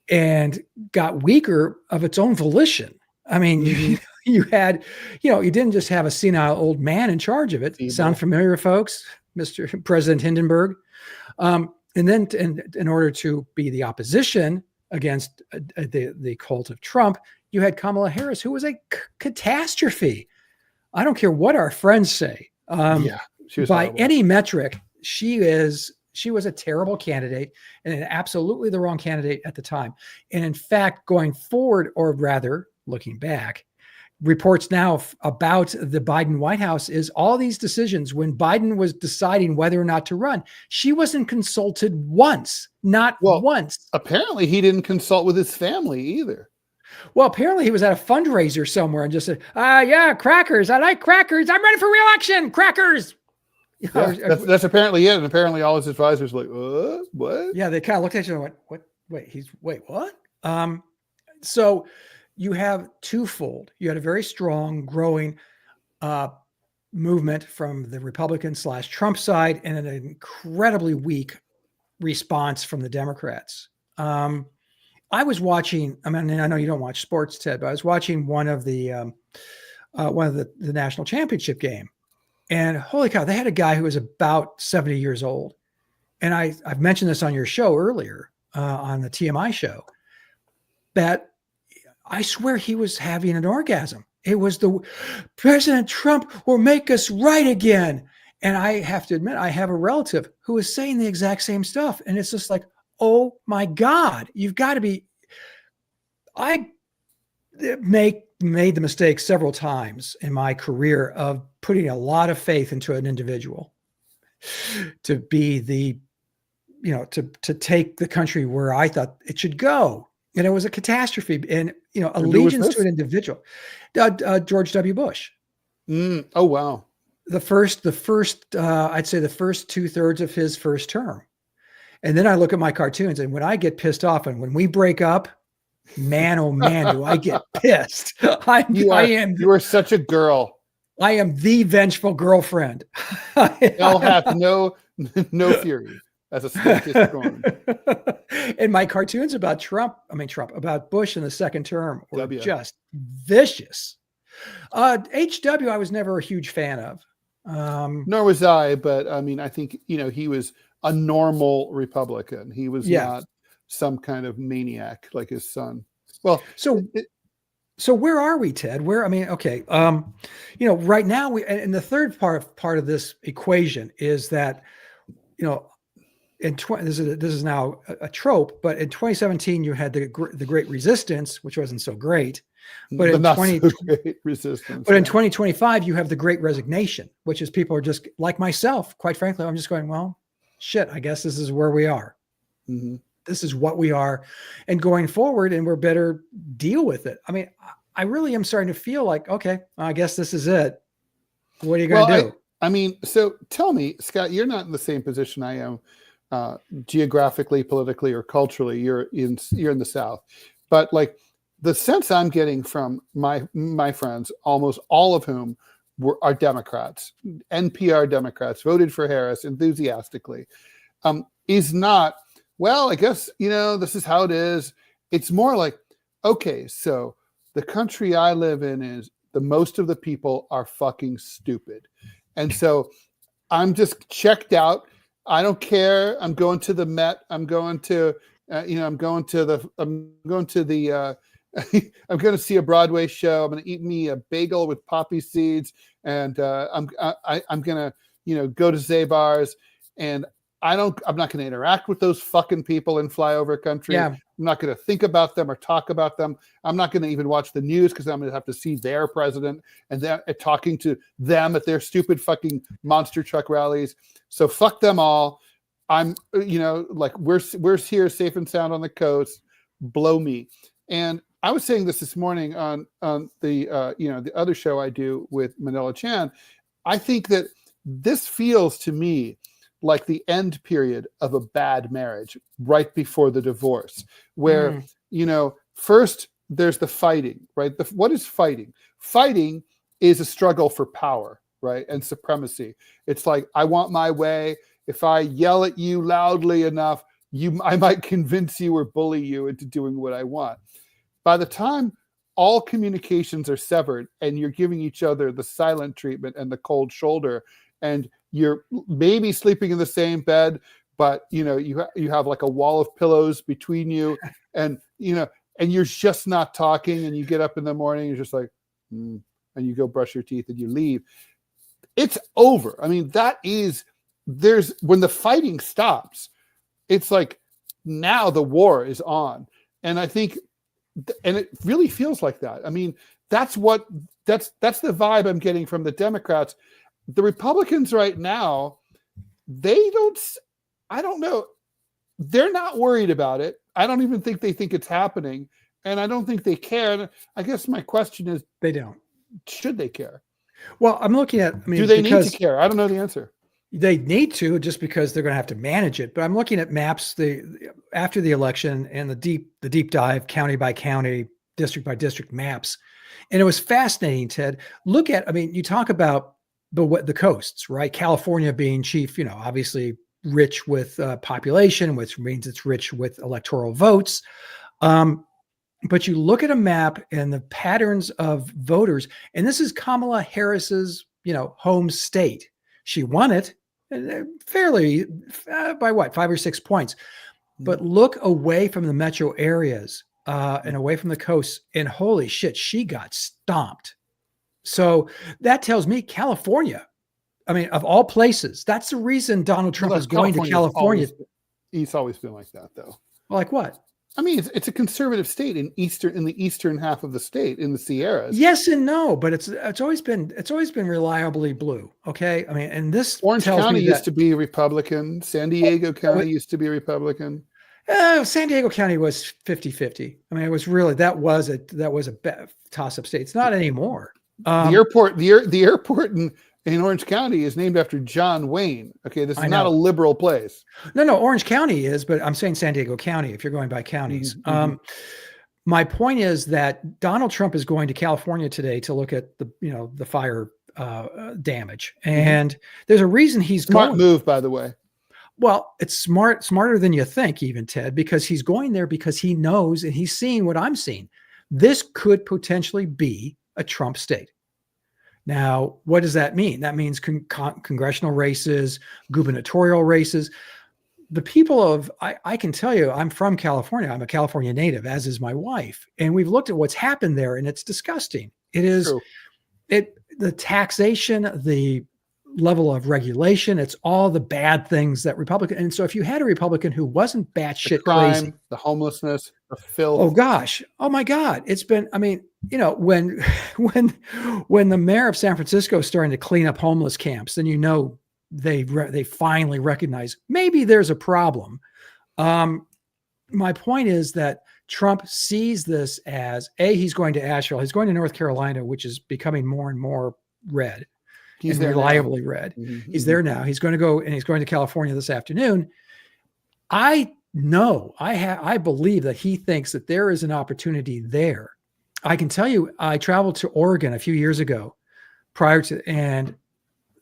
and got weaker of its own volition. I mean, you had, you didn't just have a senile old man in charge of it. Sound familiar, folks? Mr. President Hindenburg. And then in order to be the opposition against the cult of Trump, you had Kamala Harris, who was a catastrophe. I don't care what our friends say. She was by horrible. Any metric, she was a terrible candidate and absolutely the wrong candidate at the time. And in fact, going forward, or rather looking back, reports now about the Biden White House is all these decisions when Biden was deciding whether or not to run, she wasn't consulted once, not once. Apparently he didn't consult with his family either. Well, apparently he was at a fundraiser somewhere and just said, yeah, crackers. I like crackers. I'm ready for re-election. Crackers. Yeah, that's apparently it. And apparently all his advisors were like, what? Yeah, they kind of looked at you and went, what? What? So you have twofold. You had a very strong, growing movement from the Republican/Trump side and an incredibly weak response from the Democrats. I was watching, I know you don't watch sports, Ted, but I was watching one of the national championship game. And holy cow, they had a guy who was about 70 years old. And I've mentioned this on your show earlier, on the TMI show, that I swear he was having an orgasm. It was the President Trump will make us right again. And I have to admit, I have a relative who is saying the exact same stuff. And it's just like, oh my God, you've got to be. I made the mistake several times in my career of putting a lot of faith into an individual to be to take the country where I thought it should go. And it was a catastrophe and, allegiance to an individual. George W. Bush. Oh, wow. The first, I'd say the first 2/3 of his first term. And then I look at my cartoons, and when I get pissed off and when we break up, man, oh man, do I get pissed. You are such a girl. I am the vengeful girlfriend. I'll have no fury as a scorpion storm. And my cartoons about about Bush in the second term were just vicious. HW, I was never a huge fan of. Nor was I, but I think, he was a normal Republican. He was not some kind of maniac like his son. Well, so where are we, Ted? Okay. Right now and the third part of this equation is that, this is now a trope, but in 2017 you had the Great Resistance, which wasn't so great. But in 2025 you have the Great Resignation, which is people are just like myself. Quite frankly, I'm just going, well, shit. I guess this is where we are. Mm-hmm. This is what we are, and going forward, and we're better deal with it. I really am starting to feel like, okay, I guess this is it. What are you going to do? So tell me, Scott, you're not in the same position I am, geographically, politically, or culturally. You're in the South, but like the sense I'm getting from my friends, almost all of whom are Democrats, NPR Democrats, voted for Harris enthusiastically, is not, well, I guess, this is how it is. It's more like, okay, so the country I live in is most of the people are fucking stupid. And so I'm just checked out. I don't care. I'm going to the Met. I'm going to I'm going to see a Broadway show. I'm going to eat me a bagel with poppy seeds. And I'm going to, go to Zabar's, and I'm not going to interact with those fucking people in flyover country. Yeah. I'm not going to think about them or talk about them. I'm not going to even watch the news because I'm going to have to see their president and then talking to them at their stupid fucking monster truck rallies. So fuck them all. I'm, like we're here safe and sound on the coast. Blow me. And I was saying this morning on the the other show I do with Manila Chan. I think that this feels to me like the end period of a bad marriage, right before the divorce, where, first there's the fighting, right? What is fighting? Fighting is a struggle for power, right? And supremacy. It's like, I want my way. If I yell at you loudly enough, I might convince you or bully you into doing what I want. By the time all communications are severed and you're giving each other the silent treatment and the cold shoulder, and you're maybe sleeping in the same bed, but you have like a wall of pillows between you, and and you're just not talking, and you get up in the morning, you're just like, and you go brush your teeth and you leave. It's over. I mean, when the fighting stops, it's like now the war is on. And I think, and it really feels like that. I mean, that's the vibe I'm getting from the Democrats. The Republicans right now, I don't know. They're not worried about it. I don't even think they think it's happening. And I don't think they care. And I guess my question is, they don't. Should they care? Well, I'm looking at, do they need to care? I don't know the answer. They need to, just because they're going to have to manage it. But I'm looking at maps after the election and the deep dive, county by county, district by district maps. And it was fascinating, Ted. Look at, you talk about the coasts, right? California being chief, obviously rich with population, which means it's rich with electoral votes. But you look at a map and the patterns of voters, and this is Kamala Harris's, home state. She won it fairly by 5 or 6 points. But look away from the metro areas and away from the coasts, and holy shit, she got stomped. So that tells me California, of all places, that's the reason Donald Trump is going to California. He's always been like that, though. Like what? It's a conservative state in the eastern half of the state, in the Sierras. Yes and no, but it's always been reliably blue. Okay, and this Orange County used to be Republican. San Diego County used to be Republican. San Diego County was 50-50. It was really that was a toss-up state. It's not anymore. The airport in Orange County is named after John Wayne. Okay, this is not a liberal place. No, Orange County is, but I'm saying San Diego County, if you're going by counties. Mm-hmm. My point is that Donald Trump is going to California today to look at the fire damage. And there's a reason he's smart going. Move, by the way. Well, it's smarter than you think, even, Ted, because he's going there because he knows and he's seeing what I'm seeing. This could potentially be a Trump state. Now, what does that mean? That means congressional races, gubernatorial races. The people I can tell you, I'm from California. I'm a California native, as is my wife. And we've looked at what's happened there, and it's disgusting. It is, the taxation, the level of regulation, it's all the bad things that Republican. And so if you had a Republican who wasn't batshit crazy, the homelessness, the filth. Oh gosh. Oh my God. It's been, when the mayor of San Francisco is starting to clean up homeless camps, then they finally recognize maybe there's a problem. My point is that Trump sees this as he's going to Asheville, he's going to North Carolina, which is becoming more and more red. He's reliably red. Mm-hmm. He's there now. He's going to go, and he's going to California this afternoon. I believe that he thinks that there is an opportunity there. I can tell you, I traveled to Oregon a few years ago and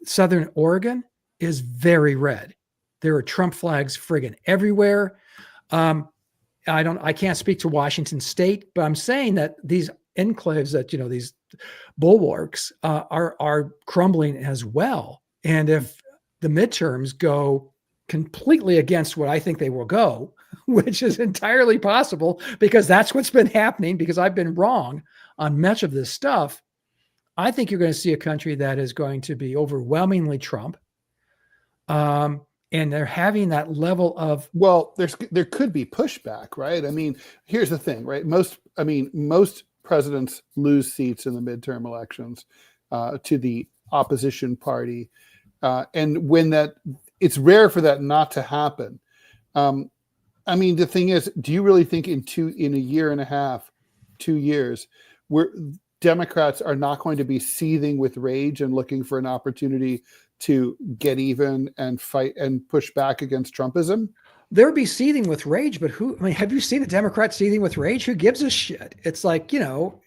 Southern Oregon is very red. There are Trump flags friggin' everywhere. I can't speak to Washington State, but I'm saying that these enclaves that, these bulwarks are crumbling as well. And if the midterms go completely against what I think they will go, which is entirely possible because that's what's been happening, because I've been wrong on much of this stuff, I think you're going to see a country that is going to be overwhelmingly Trump. And they're having that level of, there could be pushback, right? Here's the thing, right? Most presidents lose seats in the midterm elections to the opposition party. And when it's rare for that not to happen. The thing is, do you really think in a year and a half, 2 years, where Democrats are not going to be seething with rage and looking for an opportunity to get even and fight and push back against Trumpism. They'll be seething with rage, but have you seen a Democrat seething with rage? Who gives a shit? It's like, they don't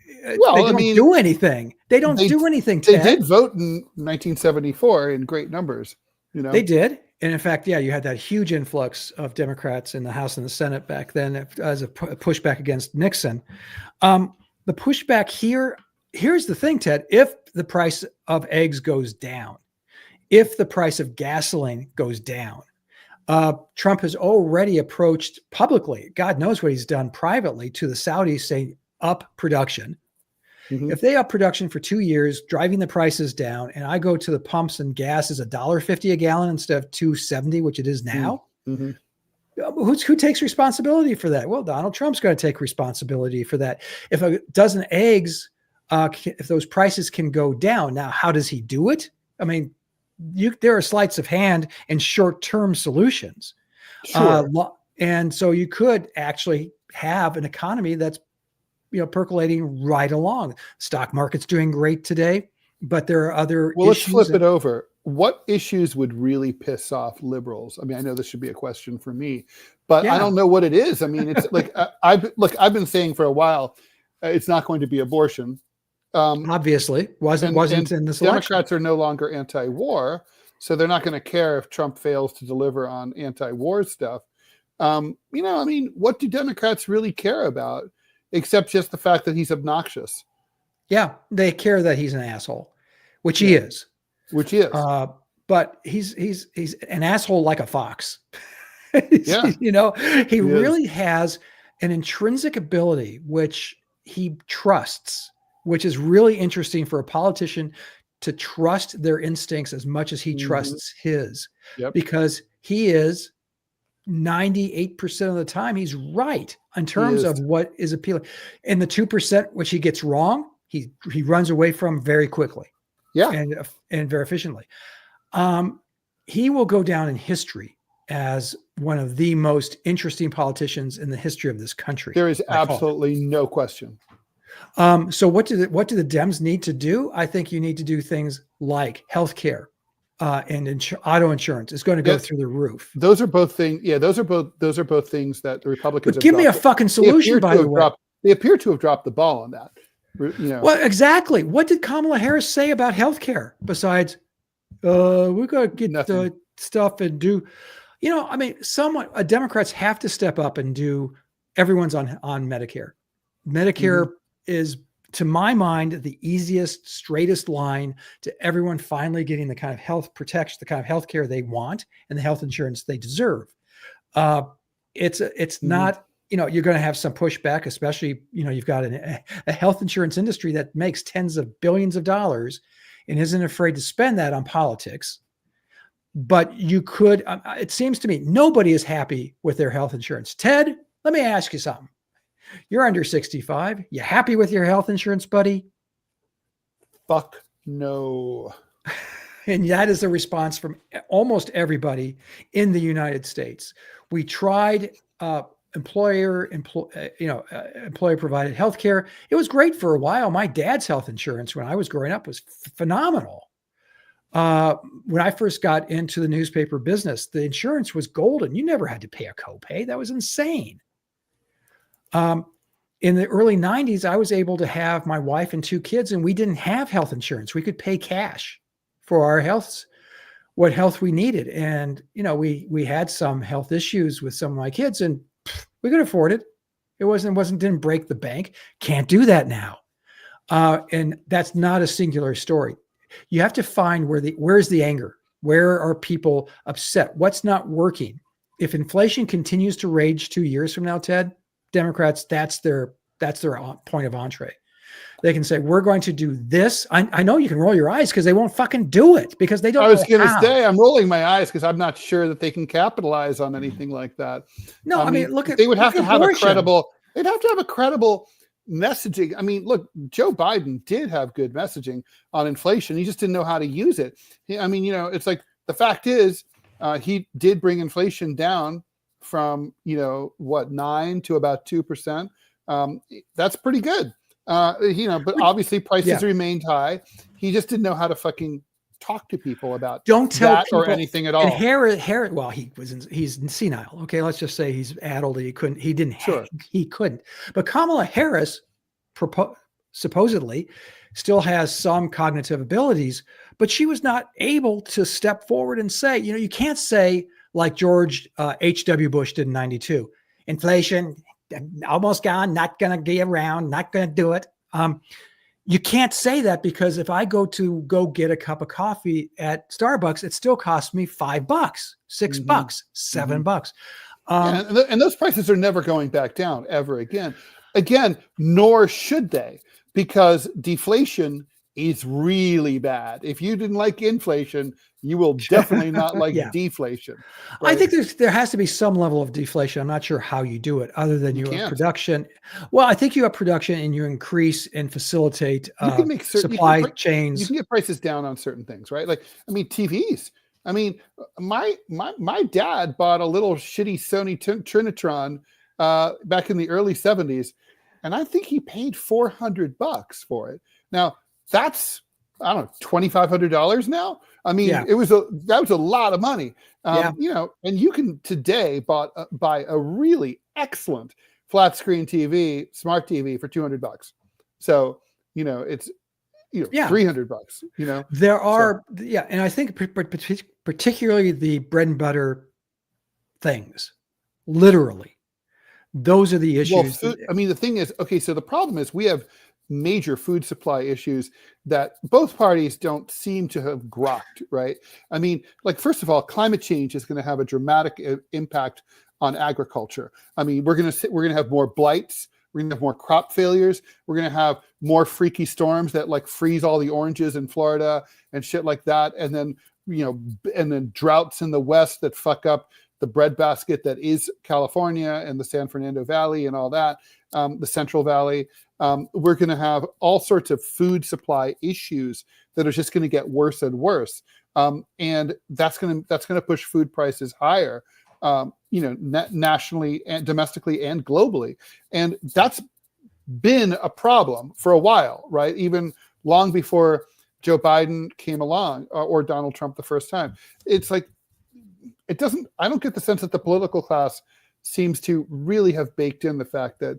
do anything. They don't do anything, Ted. They did vote in 1974 in great numbers. They did. And in fact, you had that huge influx of Democrats in the House and the Senate back then as a pushback against Nixon. The pushback here's the thing, Ted, if the price of eggs goes down, if the price of gasoline goes down, Trump has already approached publicly, God knows what he's done privately, to the Saudis saying up production. Mm-hmm. If they up production for 2 years, driving the prices down, and I go to the pumps and gas is $1.50 a gallon instead of $2.70, which it is now, mm-hmm. Who takes responsibility for that? Well, Donald Trump's going to take responsibility for that. If a dozen eggs, if those prices can go down, now how does he do it? I mean, there are sleights of hand and short-term solutions. Sure. And so you could actually have an economy that's percolating right along. Stock market's doing great today, but there are other issues. Let's flip it over. What issues would really piss off liberals? I mean, I know this should be a question for me, but I don't know what it is. I mean, it's like, I've been saying for a while, it's not going to be abortion. Obviously wasn't in this election. Democrats are no longer anti-war, so they're not going to care if Trump fails to deliver on anti-war stuff. I mean, what do Democrats really care about? Except just the fact that he's obnoxious. Yeah, they care that he's an asshole, which he is. Which he is. But he's an asshole like a fox. Yeah. He really has an intrinsic ability which he trusts, which is really interesting for a politician to trust their instincts as much as he trusts his. Yep. Because he is 98% of the time, he's right in terms of what is appealing. And the 2% which he gets wrong, he runs away from very quickly. Yeah. And very efficiently. He will go down in history as one of the most interesting politicians in the history of this country. There is absolutely no question. So what do the Dems need to do? I think you need to do things like healthcare. And auto insurance is going to go through the roof. Those are both things. Yeah, those are both things that the Republicans. But give me a fucking solution, by the way. They appear to have dropped the ball on that. Well, exactly. What did Kamala Harris say about healthcare besides, we're going to get the stuff and do, Democrats have to step up and do. Everyone's on Medicare. Medicare is, to my mind, the easiest, straightest line to everyone finally getting the kind of health protection, the kind of health care they want, and the health insurance they deserve. It's not, you're going to have some pushback, especially, you've got a health insurance industry that makes tens of billions of dollars and isn't afraid to spend that on politics. But you could, it seems to me, nobody is happy with their health insurance. Ted, let me ask you something. You're under 65. You happy with your health insurance, buddy? Fuck no. And that is the response from almost everybody in the United States. We tried employer provided health care. It was great for a while. My dad's health insurance when I was growing up was phenomenal. When I first got into the newspaper business, the insurance was golden. You never had to pay a copay. That was insane. In the early 90s, I was able to have my wife and 2 kids, and we didn't have health insurance. We could pay cash for our what health we needed. And, we had some health issues with some of my kids, and we could afford it. It didn't break the bank. Can't do that now. And that's not a singular story. You have to find where's the anger? Where are people upset? What's not working? If inflation continues to rage 2 years from now, Ted, Democrats, that's their point of entree. They can say, we're going to do this. I know you can roll your eyes because they won't fucking do it because they don't know how. I was going to say, I'm rolling my eyes because I'm not sure that they can capitalize on anything like that. No, I mean, look at, they would have to have a credible, they'd have to have a credible messaging. I mean, look, Joe Biden did have good messaging on inflation. He just didn't know how to use it. I mean, it's like, the fact is, he did bring inflation down from 9 to about 2%. That's pretty good. But obviously prices remained high. He just didn't know how to fucking talk to people about Don't tell that people or anything at And all. Harris, well, he's senile. Okay, let's just say he's addled. He didn't, Sure. he couldn't. But Kamala Harris supposedly still has some cognitive abilities, but she was not able to step forward and say, you can't say like George H.W. Bush did in 92, inflation almost gone, not going to be around, not going to do it. You can't say that, because if I go get a cup of coffee at Starbucks, it still costs me $5, $6, $7. And those prices are never going back down ever again. Nor should they, because deflation is really bad. If you didn't like inflation, you will definitely not like deflation. Right? I think there has to be some level of deflation. I'm not sure how you do it, other than you have production. Well, I think you have production and you increase and facilitate you can make supply chains. You can get prices down on certain things, right? Like, I mean, TVs. I mean, my dad bought a little shitty Sony Trinitron back in the early 70s, and I think he paid $400 for it. Now, that's, I don't know, $2,500 now. I mean, that was a lot of money. And you can today buy a really excellent flat screen TV, smart TV for $200. So, it's $300. There are, and I think particularly the bread and butter things, literally, those are the issues. Well, the thing is, okay, so the problem is we have major food supply issues that both parties don't seem to have grokked, right? I mean, like, first of all, climate change is going to have a dramatic impact on agriculture. I mean, we're going to have more blights. We're going to have more crop failures. We're going to have more freaky storms that like freeze all the oranges in Florida and shit like that. And then, and then droughts in the West that fuck up the breadbasket that is California and the San Fernando Valley and all that, the Central Valley. We're going to have all sorts of food supply issues that are just going to get worse and worse. And that's going to push food prices higher, nationally and domestically and globally. And that's been a problem for a while, right? Even long before Joe Biden came along or Donald Trump the first time. It's like, I don't get the sense that the political class seems to really have baked in the fact that,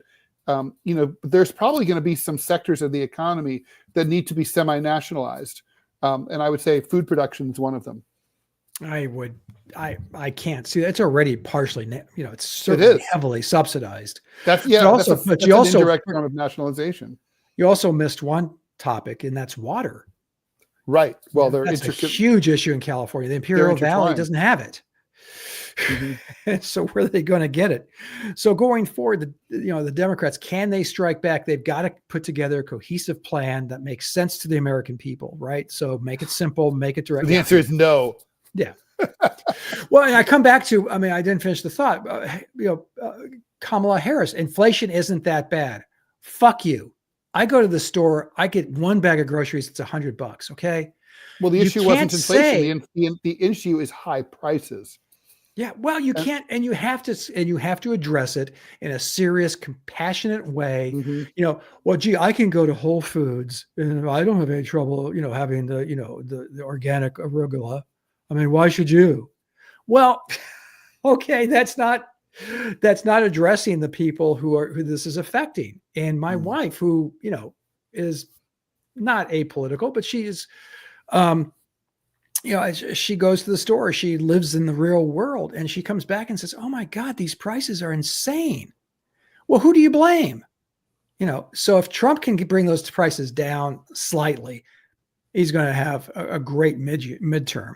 there's probably going to be some sectors of the economy that need to be semi-nationalized. And I would say food production is one of them. I can't see that. It's already partially, it's certainly heavily subsidized. That's an indirect form of nationalization. You also missed one topic, and that's water. Right. Well, that's a huge issue in California. The Imperial Valley doesn't have it. Mm-hmm. So where are they going to get it? So going forward, the Democrats, can they strike back? They've got to put together a cohesive plan that makes sense to the American people, right? So make it simple, make it direct. The answer is no. Yeah. Well, and I come back to, I didn't finish the thought. Kamala Harris, inflation isn't that bad. Fuck you. I go to the store, I get one bag of groceries, it's $100. Okay. Well, the issue wasn't inflation. The issue is high prices. Yeah, well, you can't, and you have to address it in a serious, compassionate way. Mm-hmm. Well, gee, I can go to Whole Foods and I don't have any trouble, having the organic arugula. Why should you? Well, okay, that's not addressing the people who this is affecting. And my wife, who is not apolitical, but she is. She goes to the store, she lives in the real world, and she comes back and says, oh my God, these prices are insane. Well, who do you blame? So if Trump can bring those prices down slightly, he's going to have a great midterm.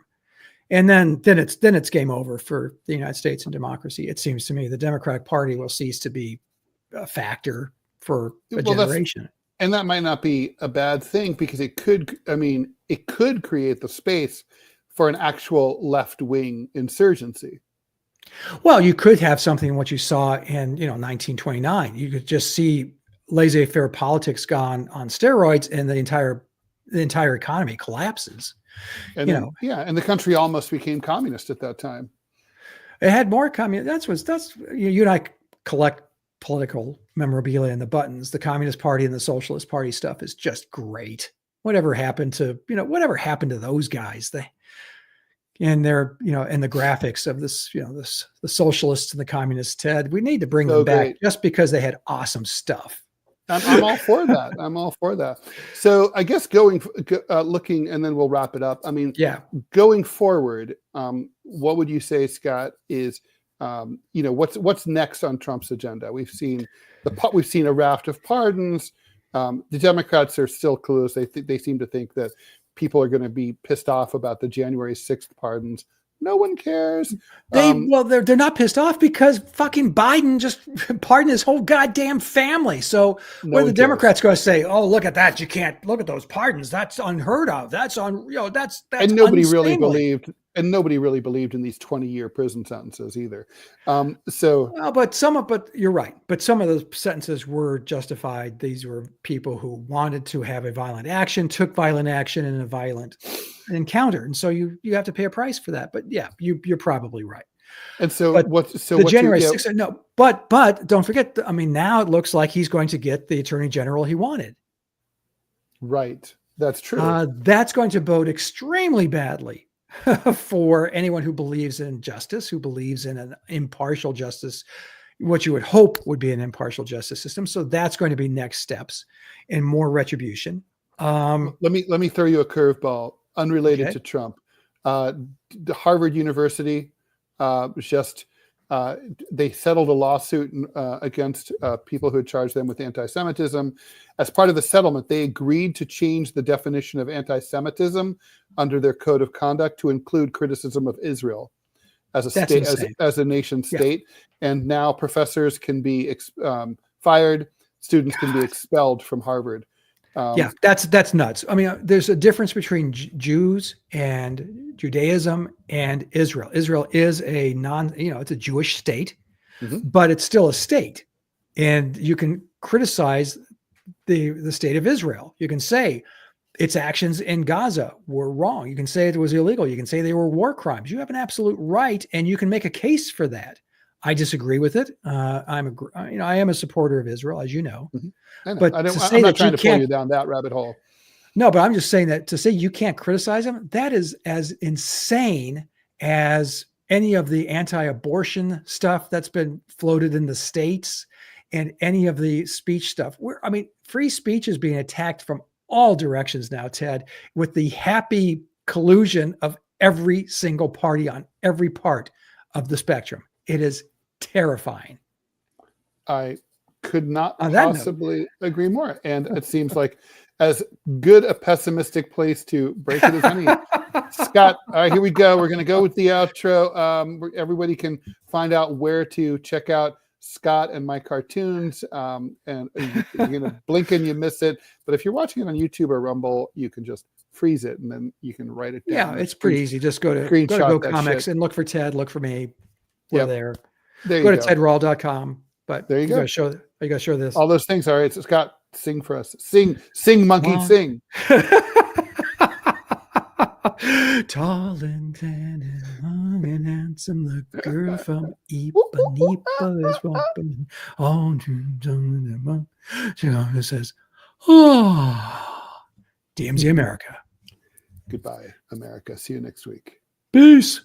And then it's game over for the United States and democracy. It seems to me the Democratic Party will cease to be a factor for a generation. And that might not be a bad thing, because it could create the space for an actual left-wing insurgency. Well, you could have something what you saw in 1929. You could just see laissez-faire politics gone on steroids, and the entire economy collapses. And and the country almost became communist at that time. It had more communist. That's you and I collect political memorabilia and the buttons. The Communist Party and the Socialist Party stuff is just great. whatever happened to those guys? And their, and the graphics of this, the socialists and the communists, Ted, we need to bring them back just because they had awesome stuff. I'm all for that. I'm all for that. So I guess looking, and then we'll wrap it up. I mean, going forward, what would you say, Scott, is, what's next on Trump's agenda? We've seen a raft of pardons. The Democrats are still clueless. They seem to think that people are going to be pissed off about the January 6th pardons. No one cares. They're not pissed off because fucking Biden just pardoned his whole goddamn family. So what are the Democrats going to say? Oh, look at that! You can't look at those pardons. That's unheard of. That's that's and nobody really believed. And nobody really believed in these 20-year prison sentences either. But you're right. But some of the sentences were justified. These were people who wanted to have a violent action, took violent action in a violent encounter, and so you have to pay a price for that. But yeah, you're probably right. And so the January 6th? No, but don't forget. I mean, now it looks like he's going to get the attorney general he wanted. Right. That's true. That's going to bode extremely badly for anyone who believes in justice, who believes in an impartial justice, what you would hope would be an impartial justice system. So that's going to be next steps and more retribution. Let me throw you a curveball unrelated to Trump. The Harvard University they settled a lawsuit against people who had charged them with anti-Semitism. As part of the settlement, they agreed to change the definition of anti-Semitism under their code of conduct to include criticism of Israel as a state, as a nation state. And now professors can be fired, students can be expelled from Harvard. That's nuts. I mean, there's a difference between Jews and Judaism and Israel. Israel is it's a Jewish state, but it's still a state. And you can criticize the state of Israel. You can say its actions in Gaza were wrong. You can say it was illegal. You can say they were war crimes. You have an absolute right, and you can make a case for that. I disagree with it. I am a supporter of Israel, as you know. I know. But I'm not trying to pull you down that rabbit hole. No, but I'm just saying that to say you can't criticize them, that is as insane as any of the anti-abortion stuff that's been floated in the States and any of the speech stuff. Free speech is being attacked from all directions now, Ted, with the happy collusion of every single party on every part of the spectrum. It is terrifying. I could not possibly agree more. And it seems like as good a pessimistic place to break it as any. Scott, all right, here we go. We're going to go with the outro. Everybody can find out where to check out Scott and my cartoons. And you're going to blink and you miss it. But if you're watching it on YouTube or Rumble, you can just freeze it and then you can write it down. Yeah, it's pretty easy. Just go to Go Comics and look for Ted, look for me. We're there. Go to tedrall.com. But there you go. You got to show this. All those things. All right. So Scott, sing for us. Sing, monkey, sing. Tall and tan and long and handsome, the girl from Ipanema is walking on to she says, "Oh, DMZ America." Goodbye, America. See you next week. Peace.